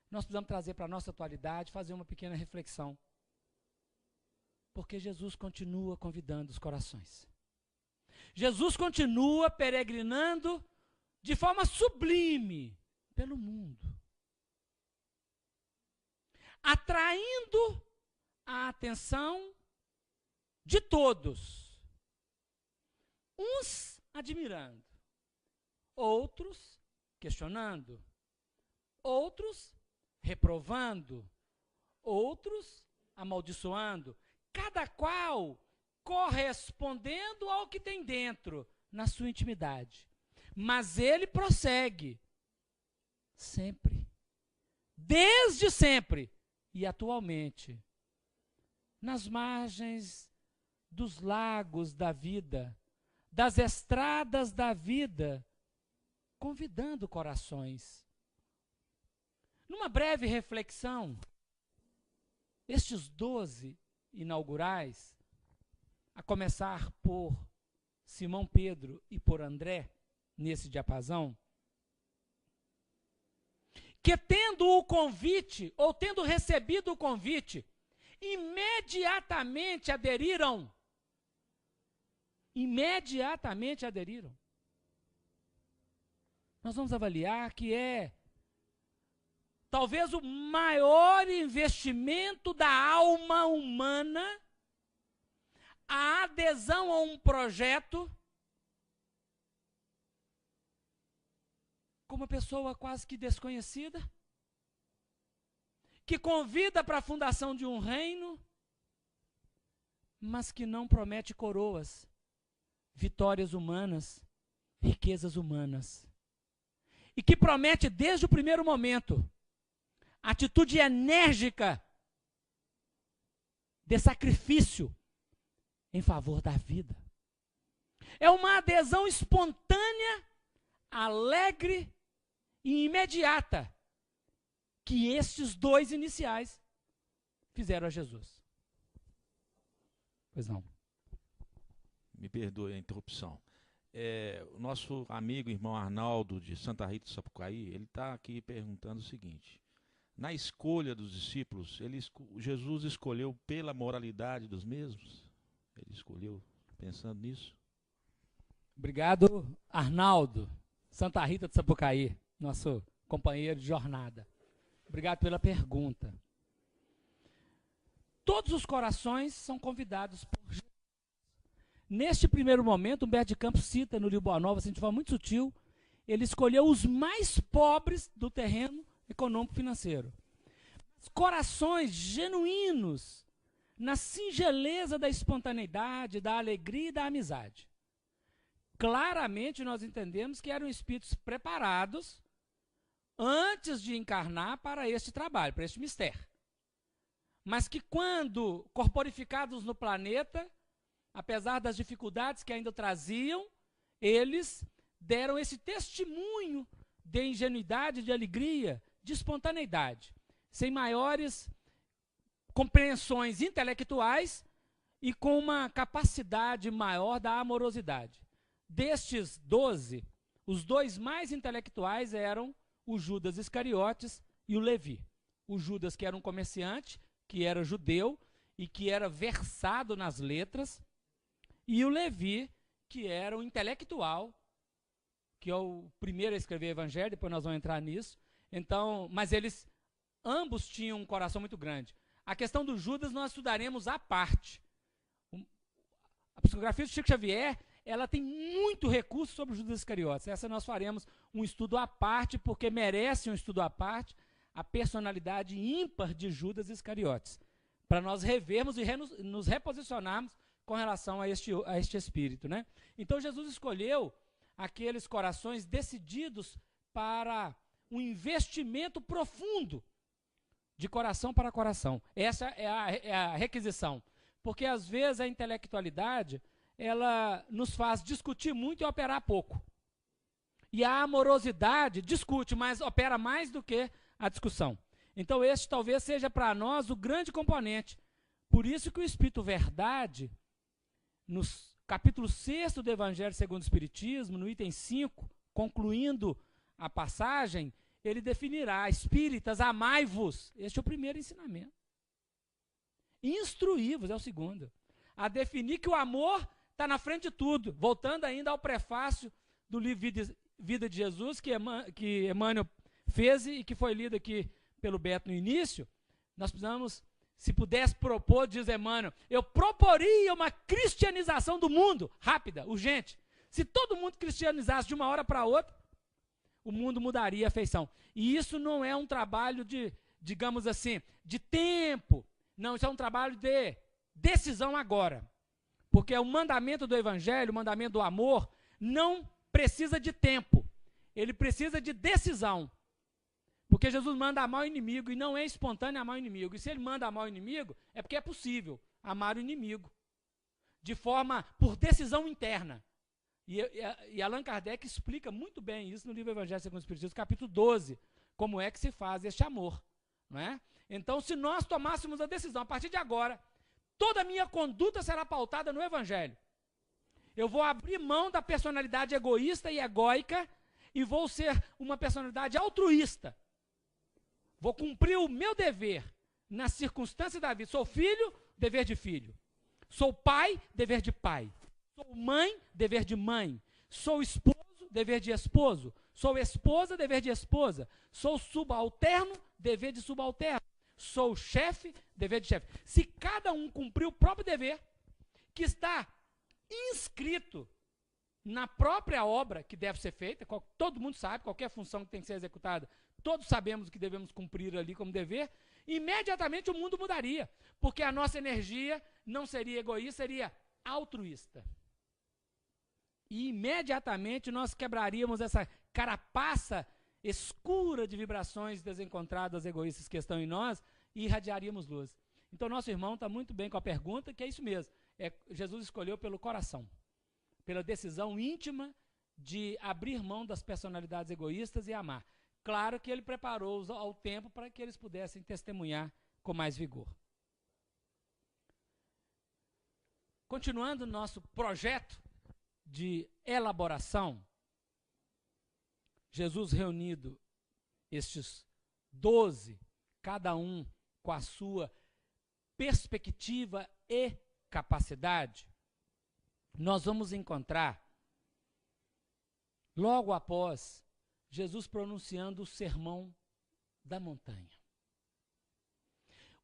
nós precisamos trazer para a nossa atualidade, fazer uma pequena reflexão. Porque Jesus continua convidando os corações. Jesus continua peregrinando de forma sublime pelo mundo, atraindo a atenção de todos, uns admirando, outros questionando, outros reprovando, outros amaldiçoando, cada qual correspondendo ao que tem dentro, na sua intimidade. Mas ele prossegue, sempre, desde sempre e atualmente, nas margens dos lagos da vida, das estradas da vida, convidando corações. Numa breve reflexão, estes 12 inaugurais, a começar por Simão Pedro e por André, nesse diapasão, que tendo o convite, ou tendo recebido o convite, imediatamente aderiram. Imediatamente aderiram. Nós vamos avaliar que é talvez o maior investimento da alma humana, a adesão a um projeto, com uma pessoa quase que desconhecida, que convida para a fundação de um reino, mas que não promete coroas, vitórias humanas, riquezas humanas. E que promete desde o primeiro momento atitude enérgica de sacrifício em favor da vida. É uma adesão espontânea, alegre e imediata que estes dois iniciais fizeram a Jesus. Pois não. Me perdoe a interrupção. O nosso amigo, irmão Arnaldo, de Santa Rita de Sapucaí, ele está aqui perguntando o seguinte: na escolha dos discípulos, Jesus escolheu pela moralidade dos mesmos? Ele escolheu pensando nisso? Obrigado, Arnaldo, Santa Rita de Sapucaí, nosso companheiro de jornada. Obrigado pela pergunta. Todos os corações são convidados por Jesus. Neste primeiro momento, Humberto de Campos cita no livro Boa Nova, assim, de forma muito sutil, ele escolheu os mais pobres do terreno econômico-financeiro. Corações genuínos, na singeleza da espontaneidade, da alegria e da amizade. Claramente nós entendemos que eram espíritos preparados antes de encarnar para este trabalho, para este mistério. Mas que quando corporificados no planeta, apesar das dificuldades que ainda traziam, eles deram esse testemunho de ingenuidade, de alegria, de espontaneidade, sem maiores compreensões intelectuais e com uma capacidade maior da amorosidade. Destes 12, os dois mais intelectuais eram o Judas Iscariotes e o Levi. O Judas, que era um comerciante, que era judeu e que era versado nas letras, e o Levi, que era um intelectual, que é o primeiro a escrever o Evangelho, depois nós vamos entrar nisso. Então, mas eles ambos tinham um coração muito grande. A questão do Judas nós estudaremos à parte. A psicografia do Chico Xavier, ela tem muito recurso sobre o Judas Iscariotes. Essa nós faremos um estudo à parte, porque merece um estudo à parte a personalidade ímpar de Judas Iscariotes, para nós revermos e nos reposicionarmos com relação a este espírito, né? Então Jesus escolheu aqueles corações decididos para um investimento profundo, de coração para coração. Essa é a requisição. Porque às vezes a intelectualidade, ela nos faz discutir muito e operar pouco. E a amorosidade discute, mas opera mais do que a discussão. Então este talvez seja para nós o grande componente. Por isso que o Espírito Verdade, no capítulo 6 do Evangelho segundo o Espiritismo, no item 5, concluindo a passagem, ele definirá: espíritas, amai-vos. Este é o primeiro ensinamento. Instruí-vos é o segundo. A definir que o amor está na frente de tudo. Voltando ainda ao prefácio do livro Vida de Jesus, que Emmanuel fez e que foi lido aqui pelo Beto no início, nós precisamos, se pudesse propor, diz Emmanuel, eu proporia uma cristianização do mundo, rápida, urgente. Se todo mundo cristianizasse de uma hora para outra, o mundo mudaria a feição. E isso não é um trabalho de, digamos assim, de tempo. Não, isso é um trabalho de decisão agora. Porque o mandamento do Evangelho, o mandamento do amor, não precisa de tempo. Ele precisa de decisão. Porque Jesus manda amar o inimigo e não é espontâneo amar o inimigo. E se ele manda amar o inimigo, é porque é possível amar o inimigo. De forma, por decisão interna. E Allan Kardec explica muito bem isso no livro Evangelho segundo o Espiritismo, capítulo 12, como é que se faz este amor. Não é? Então, se nós tomássemos a decisão, a partir de agora, toda a minha conduta será pautada no Evangelho. Eu vou abrir mão da personalidade egoísta e egóica e vou ser uma personalidade altruísta. Vou cumprir o meu dever nas circunstâncias da vida. Sou filho, dever de filho. Sou pai, dever de pai. Sou mãe, dever de mãe. Sou esposo, dever de esposo. Sou esposa, dever de esposa. Sou subalterno, dever de subalterno. Sou chefe, dever de chefe. Se cada um cumprir o próprio dever, que está inscrito na própria obra que deve ser feita, todo mundo sabe, qualquer função que tem que ser executada, todos sabemos o que devemos cumprir ali como dever, imediatamente o mundo mudaria, porque a nossa energia não seria egoísta, seria altruísta. E imediatamente nós quebraríamos essa carapaça escura de vibrações desencontradas, egoístas que estão em nós e irradiaríamos luz. Então nosso irmão está muito bem com a pergunta, que é isso mesmo. Jesus escolheu pelo coração, pela decisão íntima de abrir mão das personalidades egoístas e amar. Claro que ele preparou-os ao tempo para que eles pudessem testemunhar com mais vigor. Continuando nosso projeto de elaboração, Jesus reunido estes 12, cada um com a sua perspectiva e capacidade, nós vamos encontrar, logo após Jesus pronunciando o Sermão da Montanha.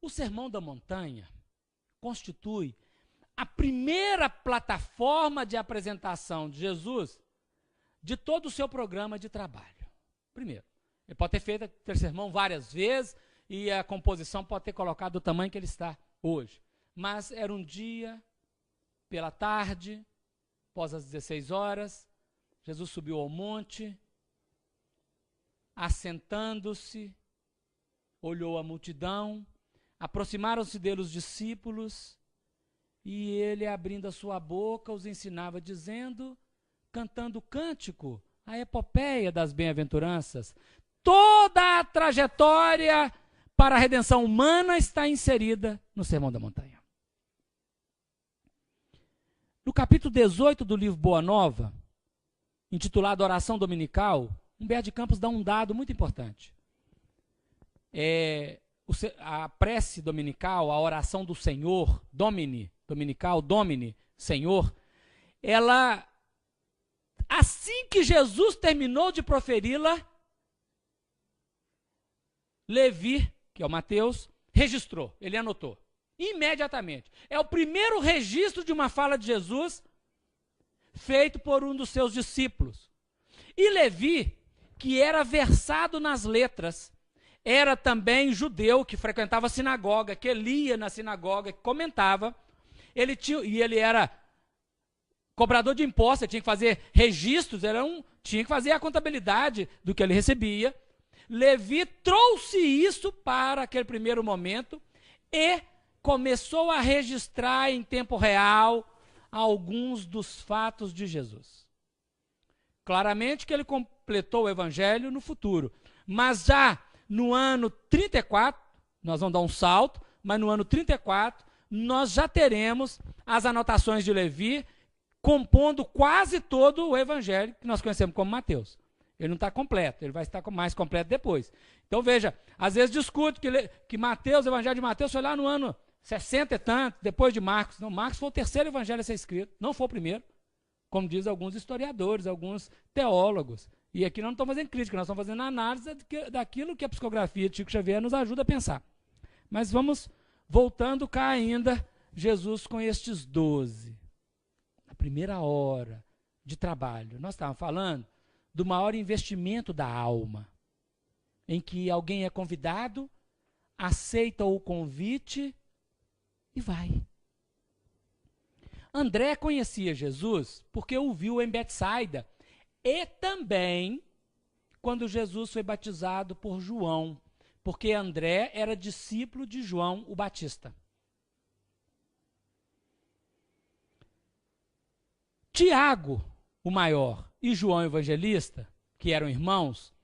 O Sermão da Montanha constitui a primeira plataforma de apresentação de Jesus de todo o seu programa de trabalho. Primeiro, ele pode ter feito aquele sermão várias vezes e a composição pode ter colocado do tamanho que ele está hoje. Mas era um dia, pela tarde, após as 16 horas, Jesus subiu ao monte, assentando-se, olhou a multidão, aproximaram-se dele os discípulos, e ele, abrindo a sua boca, os ensinava, dizendo, cantando o cântico, a epopeia das bem-aventuranças. Toda a trajetória para a redenção humana está inserida no Sermão da Montanha. No capítulo 18 do livro Boa Nova, intitulado Oração Dominical, Humberto de Campos dá um dado muito importante. A prece dominical, a oração do Senhor, Domini, dominical, Domini, Senhor, ela, assim que Jesus terminou de proferi-la, Levi, que é o Mateus, registrou, ele anotou, imediatamente. É o primeiro registro de uma fala de Jesus feito por um dos seus discípulos. E Levi, que era versado nas letras, era também judeu, que frequentava a sinagoga, que lia na sinagoga, que comentava. Ele era cobrador de impostos, ele tinha que fazer registros, tinha que fazer a contabilidade do que ele recebia. Levi trouxe isso para aquele primeiro momento e começou a registrar em tempo real alguns dos fatos de Jesus. Claramente que ele completou o evangelho no futuro, mas já no ano 34, nós vamos dar um salto, mas no ano 34, nós já teremos as anotações de Levi compondo quase todo o evangelho que nós conhecemos como Mateus. Ele não está completo, ele vai estar mais completo depois. Então veja, às vezes discute que Mateus, o evangelho de Mateus foi lá no ano 60 e tanto, depois de Marcos. Não, Marcos foi o terceiro evangelho a ser escrito, não foi o primeiro, como diz alguns historiadores, alguns teólogos. E aqui nós não estamos fazendo crítica, nós estamos fazendo análise daquilo que a psicografia de Chico Xavier nos ajuda a pensar. Mas vamos voltando cá ainda, Jesus com estes 12. A primeira hora de trabalho. Nós estávamos falando do maior investimento da alma, em que alguém é convidado, aceita o convite e vai. André conhecia Jesus porque o viu em Betsaida e também quando Jesus foi batizado por João, porque André era discípulo de João o Batista. Tiago, o maior, e João o Evangelista, que eram irmãos,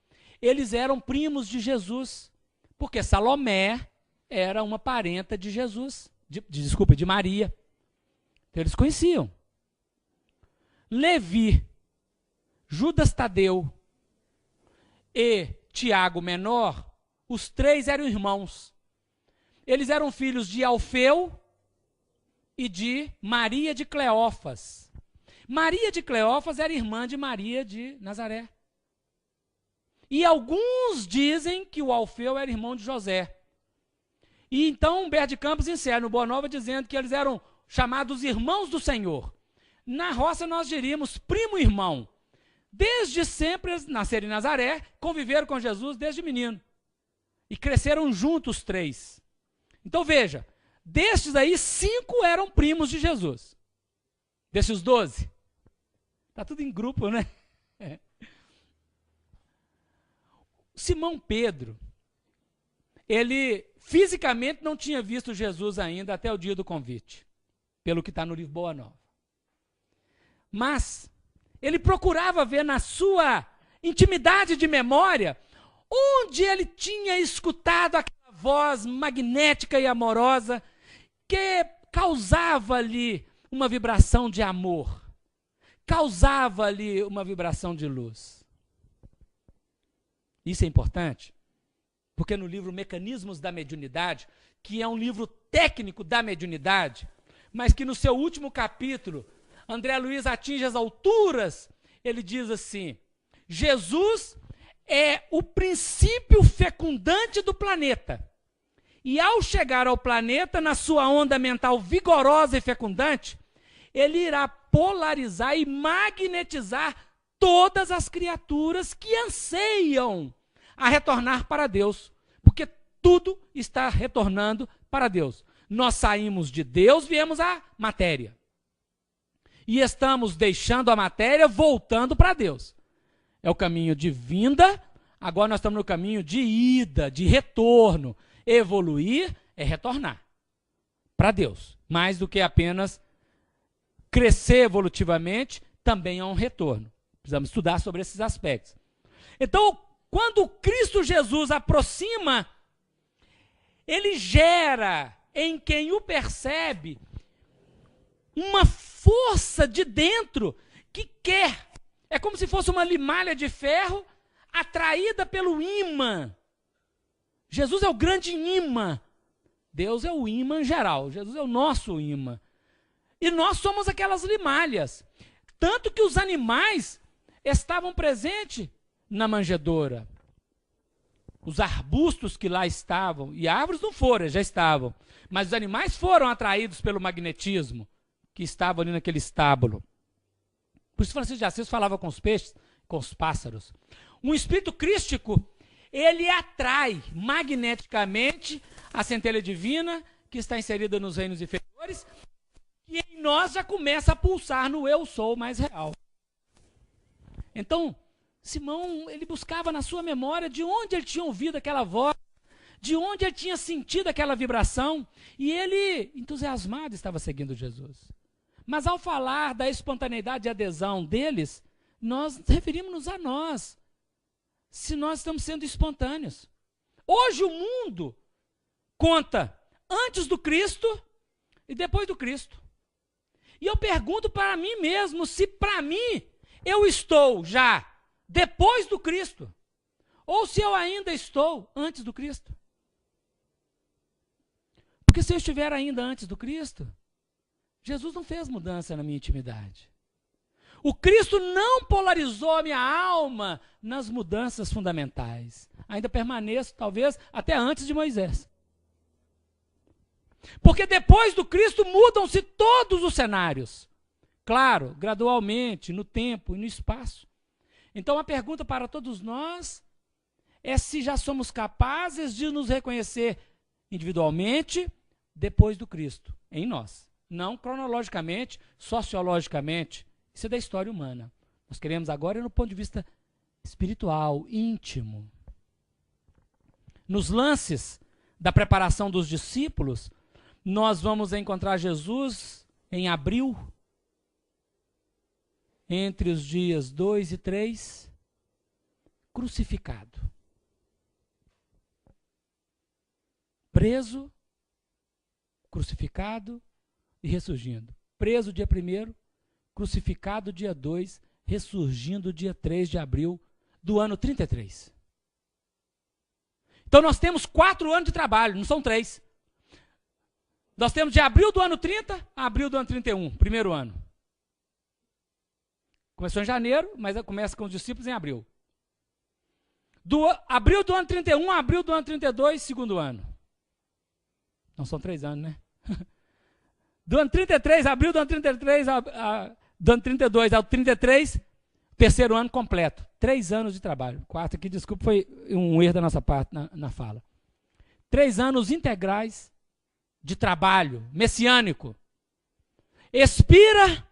eles eram primos de Jesus, porque Salomé era uma parenta de Jesus, de Maria. Então eles conheciam. Levi, Judas Tadeu e Tiago menor, os três eram irmãos. Eles eram filhos de Alfeu e de Maria de Cleófas. Maria de Cleófas era irmã de Maria de Nazaré. E alguns dizem que o Alfeu era irmão de José. E então Humberto de Campos encerra no Boa Nova dizendo que eles eram chamados irmãos do Senhor. Na roça nós diríamos primo-irmão. Desde sempre eles nasceram em Nazaré, conviveram com Jesus desde menino. E cresceram juntos três. Então veja, destes aí 5 eram primos de Jesus. Desses 12. Está tudo em grupo, né? Simão Pedro, ele fisicamente não tinha visto Jesus ainda até o dia do convite, pelo que está no livro Boa Nova. Mas ele procurava ver na sua intimidade de memória onde ele tinha escutado aquela voz magnética e amorosa que causava ali uma vibração de amor, causava ali uma vibração de luz. Isso é importante, porque no livro Mecanismos da Mediunidade, que é um livro técnico da mediunidade, mas que no seu último capítulo, André Luiz atinge as alturas, ele diz assim: Jesus é o princípio fecundante do planeta. E ao chegar ao planeta, na sua onda mental vigorosa e fecundante, ele irá polarizar e magnetizar todas as criaturas que anseiam a retornar para Deus. Porque tudo está retornando para Deus. Nós saímos de Deus, viemos à matéria. E estamos deixando a matéria, voltando para Deus. É o caminho de vinda, agora nós estamos no caminho de ida, de retorno. Evoluir é retornar para Deus. Mais do que apenas crescer evolutivamente, também é um retorno. Precisamos estudar sobre esses aspectos. Então, quando Cristo Jesus aproxima, ele gera em quem o percebe uma força de dentro que quer. É como se fosse uma limalha de ferro atraída pelo ímã. Jesus é o grande ímã. Deus é o ímã geral. Jesus é o nosso ímã. E nós somos aquelas limalhas. Tanto que os animais estavam presentes na manjedoura. Os arbustos que lá estavam, e árvores não foram, já estavam. Mas os animais foram atraídos pelo magnetismo que estava ali naquele estábulo. Por isso Francisco de Assis falava com os peixes, com os pássaros. Um espírito crístico, ele atrai magneticamente a centelha divina que está inserida nos reinos inferiores, e em nós já começa a pulsar no eu sou mais real. Então, Simão, ele buscava na sua memória de onde ele tinha ouvido aquela voz, de onde ele tinha sentido aquela vibração, e ele, entusiasmado, estava seguindo Jesus. Mas ao falar da espontaneidade de adesão deles, nós referimos-nos a nós, se nós estamos sendo espontâneos. Hoje o mundo conta antes do Cristo e depois do Cristo. E eu pergunto para mim mesmo se para mim eu estou já depois do Cristo, ou se eu ainda estou antes do Cristo. Porque se eu estiver ainda antes do Cristo, Jesus não fez mudança na minha intimidade. O Cristo não polarizou a minha alma nas mudanças fundamentais. Ainda permaneço, talvez, até antes de Moisés. Porque depois do Cristo mudam-se todos os cenários. Claro, gradualmente, no tempo e no espaço. Então a pergunta para todos nós é se já somos capazes de nos reconhecer individualmente depois do Cristo, em nós. Não cronologicamente, sociologicamente. Isso é da história humana. Nós queremos agora no ponto de vista espiritual, íntimo. Nos lances da preparação dos discípulos, nós vamos encontrar Jesus em abril, entre os dias 2 e 3, crucificado. Preso, crucificado e ressurgindo. Preso dia 1º, crucificado dia 2, ressurgindo dia 3 de abril do ano 33. Então nós temos 4 anos de trabalho, não são 3. Nós temos de abril do ano 30 a abril do ano 31, primeiro ano. Começou em janeiro, mas começa com os discípulos em abril. Abril do ano 31 a abril do ano 32, segundo ano. Não são 3 anos, né? Do ano 33, abril do ano 33, do ano 32 ao 33, terceiro ano completo. 3 anos de trabalho. 4 aqui, desculpa, foi um erro da nossa parte na fala. 3 anos integrais de trabalho messiânico. Expira,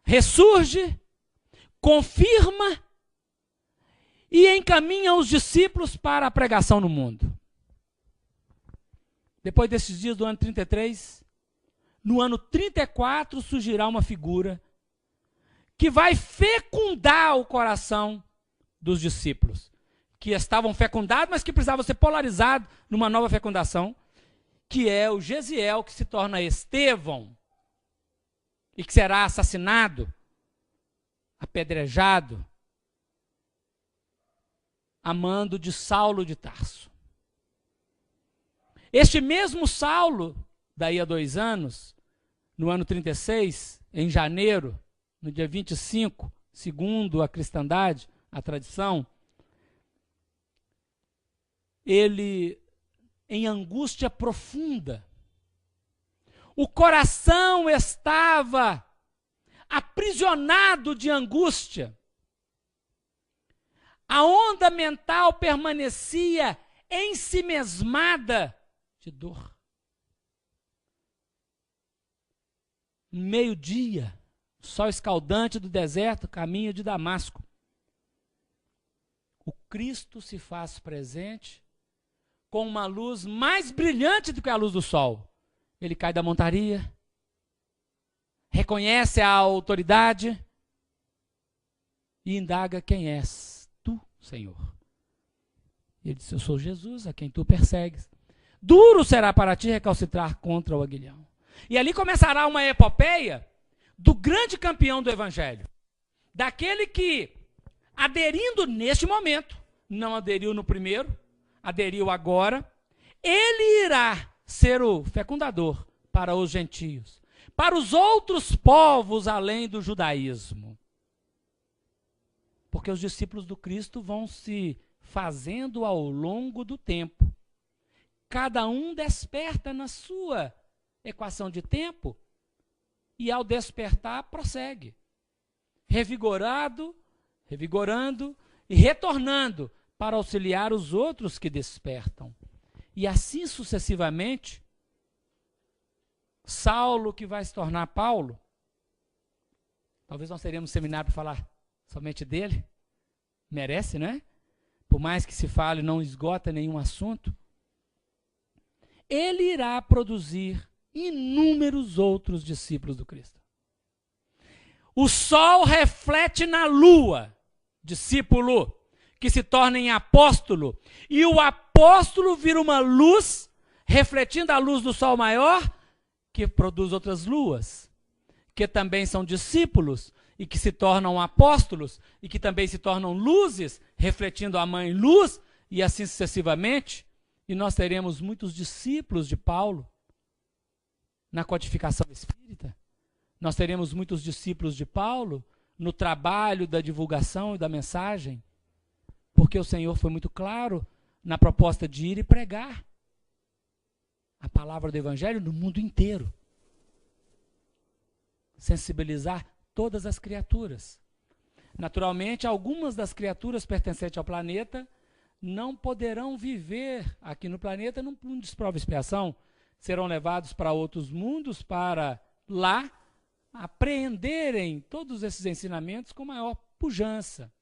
ressurge, confirma e encaminha os discípulos para a pregação no mundo. Depois desses dias do ano 33, no ano 34 surgirá uma figura que vai fecundar o coração dos discípulos, que estavam fecundados, mas que precisavam ser polarizados numa nova fecundação, que é o Gesiel, que se torna Estevão, e que será assassinado, apedrejado, a mando de Saulo de Tarso. Este mesmo Saulo, daí a 2 anos, no ano 36, em janeiro, no dia 25, segundo a cristandade, a tradição, ele, em angústia profunda, o coração estava aprisionado de angústia, a onda mental permanecia ensimesmada de dor. Meio-dia, sol escaldante do deserto, caminho de Damasco. O Cristo se faz presente com uma luz mais brilhante do que a luz do sol. Ele cai da montaria, reconhece a autoridade e indaga: quem és tu, Senhor? Ele disse: eu sou Jesus, a quem tu persegues. Duro será para ti recalcitrar contra o aguilhão. E ali começará uma epopeia do grande campeão do evangelho, daquele que, aderindo neste momento, não aderiu no primeiro, aderiu agora, ele irá ser o fecundador para os gentios, para os outros povos além do judaísmo. Porque os discípulos do Cristo vão se fazendo ao longo do tempo. Cada um desperta na sua equação de tempo e, ao despertar, prossegue. Revigorando e retornando para auxiliar os outros que despertam. E assim sucessivamente, Saulo, que vai se tornar Paulo, talvez nós teríamos um seminário para falar somente dele, merece, né? Por mais que se fale, não esgota nenhum assunto. Ele irá produzir inúmeros outros discípulos do Cristo. O sol reflete na lua, discípulo, que se torna em apóstolo, e o apóstolo vira uma luz, refletindo a luz do sol maior, que produz outras luas, que também são discípulos, e que se tornam apóstolos, e que também se tornam luzes, refletindo a mãe luz, e assim sucessivamente, e nós teremos muitos discípulos de Paulo, na codificação espírita. Nós teremos muitos discípulos de Paulo no trabalho da divulgação e da mensagem, porque o Senhor foi muito claro na proposta de ir e pregar a palavra do Evangelho no mundo inteiro. Sensibilizar todas as criaturas. Naturalmente, algumas das criaturas pertencentes ao planeta não poderão viver aqui no planeta num mundo de prova e expiação. Serão levados para outros mundos para lá apreenderem todos esses ensinamentos com maior pujança.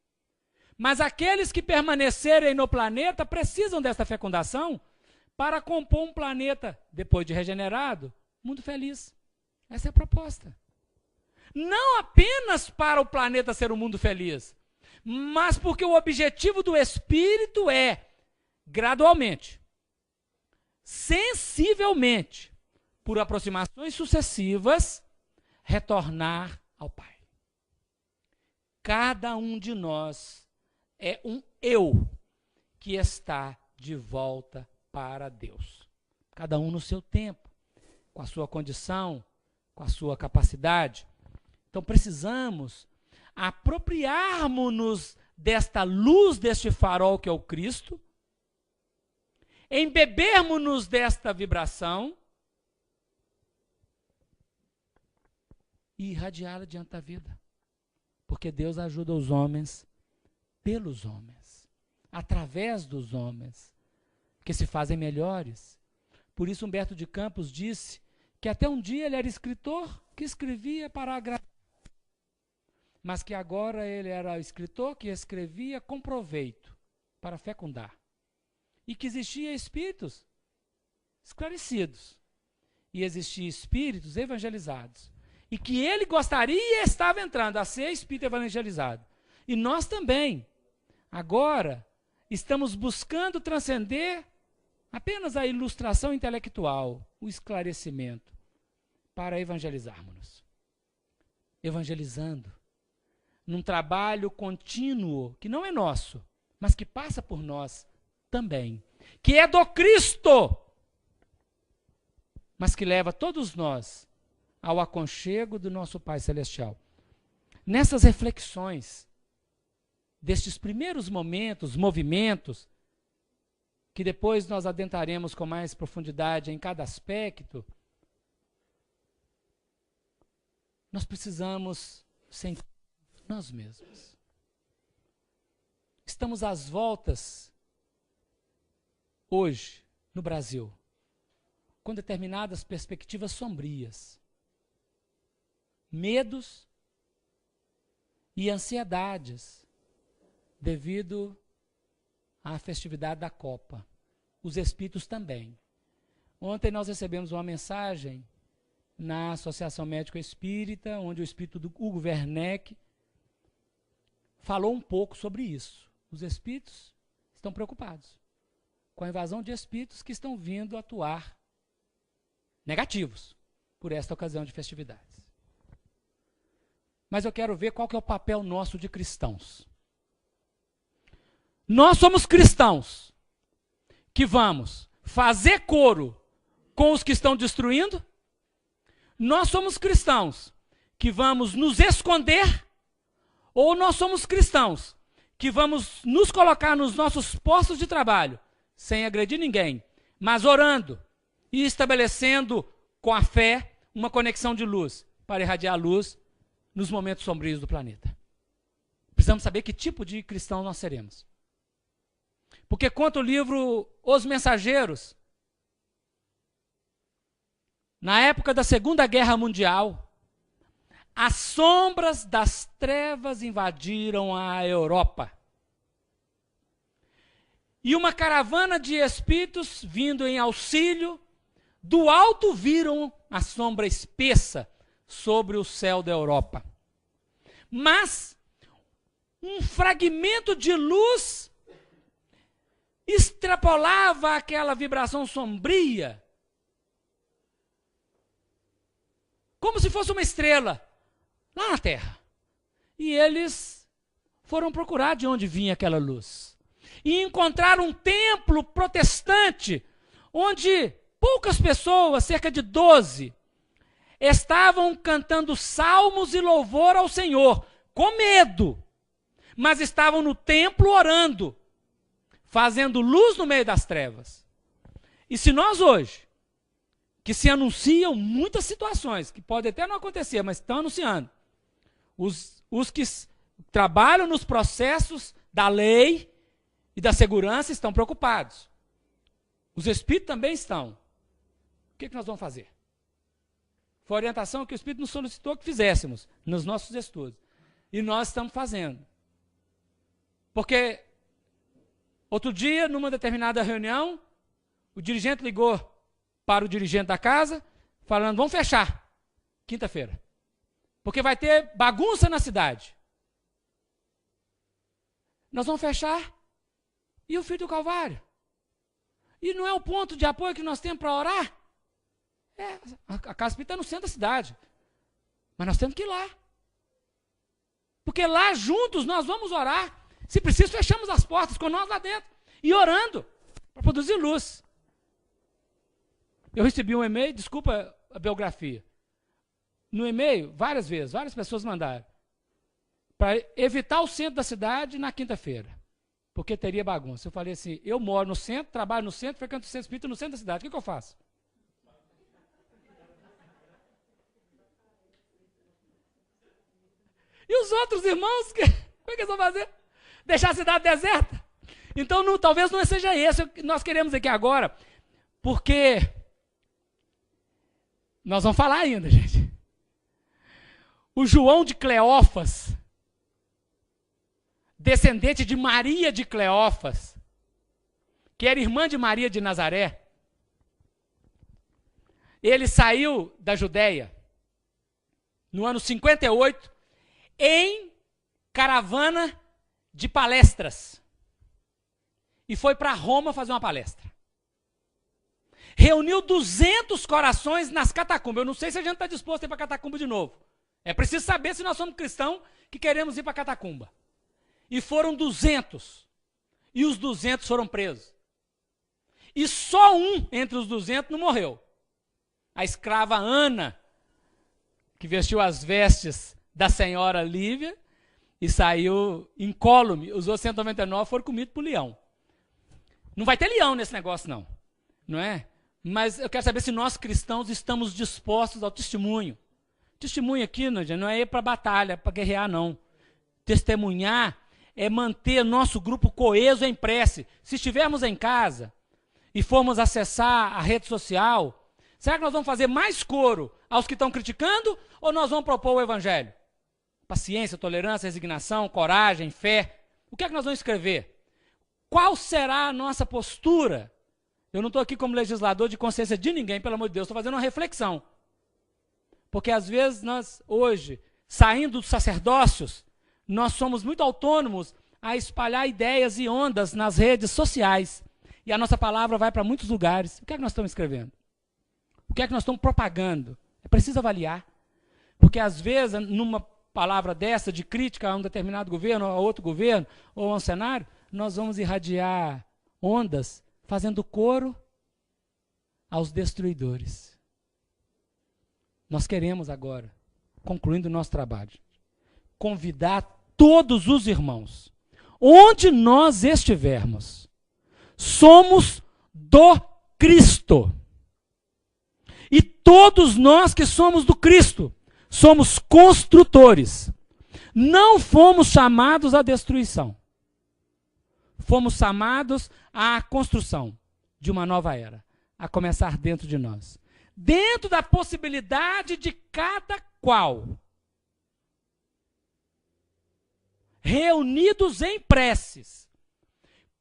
Mas aqueles que permanecerem no planeta precisam desta fecundação para compor um planeta, depois de regenerado, mundo feliz. Essa é a proposta. Não apenas para o planeta ser um mundo feliz, mas porque o objetivo do Espírito é, gradualmente, sensivelmente, por aproximações sucessivas, retornar ao Pai. Cada um de nós é um eu que está de volta para Deus. Cada um no seu tempo, com a sua condição, com a sua capacidade. Então precisamos apropriarmos-nos desta luz, deste farol que é o Cristo, embebermos-nos desta vibração e irradiá-la diante da vida. Porque Deus ajuda os homens pelos homens, através dos homens, que se fazem melhores. Por isso Humberto de Campos disse que até um dia ele era escritor que escrevia para agradar, mas que agora ele era escritor que escrevia com proveito, para fecundar. E que existia espíritos esclarecidos, e existia espíritos evangelizados, e que ele gostaria e estava entrando a ser espírito evangelizado. E nós também. Agora estamos buscando transcender apenas a ilustração intelectual, o esclarecimento, para evangelizarmos. Evangelizando, num trabalho contínuo, que não é nosso, mas que passa por nós também, que é do Cristo, mas que leva todos nós ao aconchego do nosso Pai Celestial. Nessas reflexões, destes primeiros momentos, movimentos, que depois nós adentraremos com mais profundidade em cada aspecto, nós precisamos sentir nós mesmos. Estamos às voltas, hoje, no Brasil, com determinadas perspectivas sombrias, medos e ansiedades, devido à festividade da Copa. Os espíritos também. Ontem nós recebemos uma mensagem na Associação Médico Espírita, onde o espírito do Hugo Werneck falou um pouco sobre isso. Os espíritos estão preocupados com a invasão de espíritos que estão vindo atuar negativos por esta ocasião de festividades. Mas eu quero ver qual que é o papel nosso de cristãos. Nós somos cristãos que vamos fazer coro com os que estão destruindo. Nós somos cristãos que vamos nos esconder, ou nós somos cristãos que vamos nos colocar nos nossos postos de trabalho, sem agredir ninguém, mas orando e estabelecendo com a fé uma conexão de luz para irradiar a luz nos momentos sombrios do planeta. Precisamos saber que tipo de cristão nós seremos. Porque conta o livro Os Mensageiros, na época da Segunda Guerra Mundial, as sombras das trevas invadiram a Europa. E uma caravana de espíritos vindo em auxílio, do alto viram a sombra espessa sobre o céu da Europa. Mas um fragmento de luz extrapolava aquela vibração sombria, como se fosse uma estrela, lá na Terra. E eles foram procurar de onde vinha aquela luz. E encontraram um templo protestante, onde poucas pessoas, cerca de 12, estavam cantando salmos e louvor ao Senhor, com medo, mas estavam no templo orando, fazendo luz no meio das trevas. E se nós hoje, que se anunciam muitas situações, que podem até não acontecer, mas estão anunciando, os que trabalham nos processos da lei e da segurança estão preocupados. Os espíritos também estão. O que nós vamos fazer? Foi a orientação que o Espírito nos solicitou que fizéssemos nos nossos estudos. E nós estamos fazendo. Porque outro dia, numa determinada reunião, o dirigente ligou para o dirigente da casa, falando, vamos fechar, quinta-feira. Porque vai ter bagunça na cidade. Nós vamos fechar. E o Filho do Calvário? E não é o ponto de apoio que nós temos para orar? A Casa Espírita está no centro da cidade. Mas nós temos que ir lá. Porque lá juntos nós vamos orar. Se preciso, fechamos as portas com nós lá dentro. E orando para produzir luz. Eu recebi um e-mail, desculpa a biografia. No e-mail, várias vezes, várias pessoas mandaram. Para evitar o centro da cidade na quinta-feira. Porque teria bagunça. Eu falei assim, eu moro no centro, trabalho no centro, frequento o centro espírita no centro da cidade. O que eu faço? E os outros irmãos, como é que eles vão fazer? Deixar a cidade deserta? Então, talvez não seja esse o que nós queremos aqui agora, porque nós vamos falar ainda, gente. O João de Cleófas, descendente de Maria de Cleófas, que era irmã de Maria de Nazaré, ele saiu da Judéia no ano 58 em caravana de palestras e foi para Roma fazer uma palestra. Reuniu 200 corações nas catacumbas. Eu não sei se a gente está disposto a ir para a catacumba de novo. É preciso saber se nós somos cristãos que queremos ir para a catacumba. E foram 200. E os 200 foram presos. E só um entre os 200 não morreu. A escrava Ana, que vestiu as vestes da senhora Lívia e saiu incólume. Os outros 199 foram comidos por leão. Não vai ter leão nesse negócio, não é? Mas eu quero saber se nós cristãos estamos dispostos ao testemunho. Testemunho aqui, não é ir para a batalha, para guerrear, não. Testemunhar é manter nosso grupo coeso em prece. Se estivermos em casa e formos acessar a rede social, será que nós vamos fazer mais coro aos que estão criticando ou nós vamos propor o evangelho? Paciência, tolerância, resignação, coragem, fé. O que é que nós vamos escrever? Qual será a nossa postura? Eu não estou aqui como legislador de consciência de ninguém, pelo amor de Deus, estou fazendo uma reflexão. Porque às vezes nós, hoje, saindo dos sacerdócios, nós somos muito autônomos a espalhar ideias e ondas nas redes sociais. E a nossa palavra vai para muitos lugares. O que é que nós estamos escrevendo? O que é que nós estamos propagando? É preciso avaliar. Porque às vezes, numa palavra dessa, de crítica a um determinado governo, a outro governo, ou a um cenário, nós vamos irradiar ondas fazendo coro aos destruidores. Nós queremos agora, concluindo o nosso trabalho, convidar todos os irmãos, onde nós estivermos, somos do Cristo. E todos nós que somos do Cristo, somos construtores. Não fomos chamados à destruição. Fomos chamados à construção de uma nova era, a começar dentro de nós. Dentro da possibilidade de cada qual, reunidos em preces,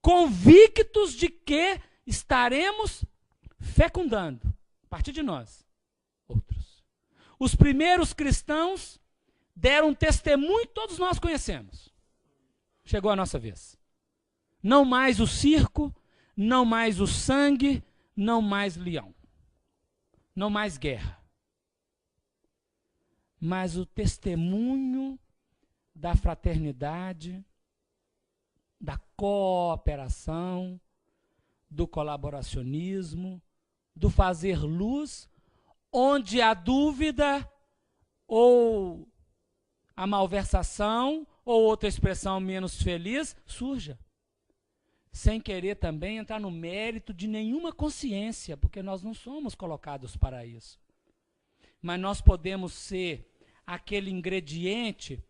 convictos de que estaremos fecundando, a partir de nós, outros. Os primeiros cristãos deram um testemunho, todos nós conhecemos. Chegou a nossa vez. Não mais o circo, não mais o sangue, não mais leão. Não mais guerra. Mas o testemunho da fraternidade, da cooperação, do colaboracionismo, do fazer luz, onde a dúvida ou a malversação ou outra expressão menos feliz surja. Sem querer também entrar no mérito de nenhuma consciência, porque nós não somos colocados para isso. Mas nós podemos ser aquele ingrediente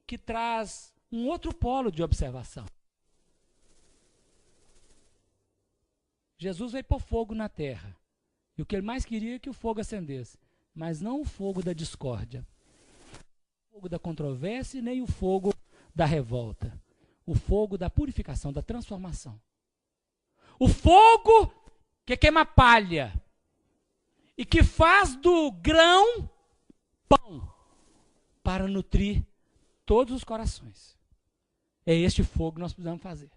que traz um outro polo de observação. Jesus veio pôr fogo na terra. E o que ele mais queria é que o fogo acendesse. Mas não o fogo da discórdia, o fogo da controvérsia, nem o fogo da revolta. O fogo da purificação, da transformação. O fogo que queima palha e que faz do grão pão para nutrir todos os corações. É este fogo que nós precisamos fazer.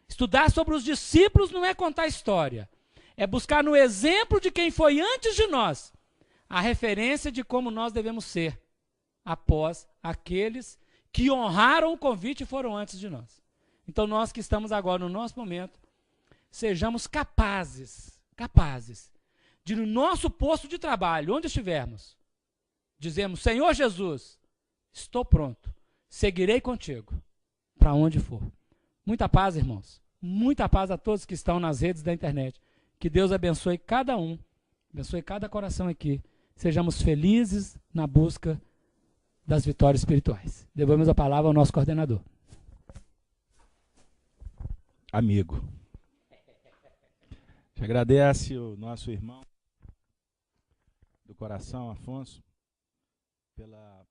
Estudar sobre os discípulos não é contar história. É buscar no exemplo de quem foi antes de nós a referência de como nós devemos ser após aqueles que honraram o convite e foram antes de nós. Então nós que estamos agora no nosso momento, sejamos capazes de no nosso posto de trabalho, onde estivermos, dizemos: Senhor Jesus, estou pronto, seguirei contigo, para onde for. Muita paz, irmãos. Muita paz a todos que estão nas redes da internet. Que Deus abençoe cada um, abençoe cada coração aqui. Sejamos felizes na busca das vitórias espirituais. Devolvemos a palavra ao nosso coordenador. Amigo. Te agradece o nosso irmão do coração, Afonso, pela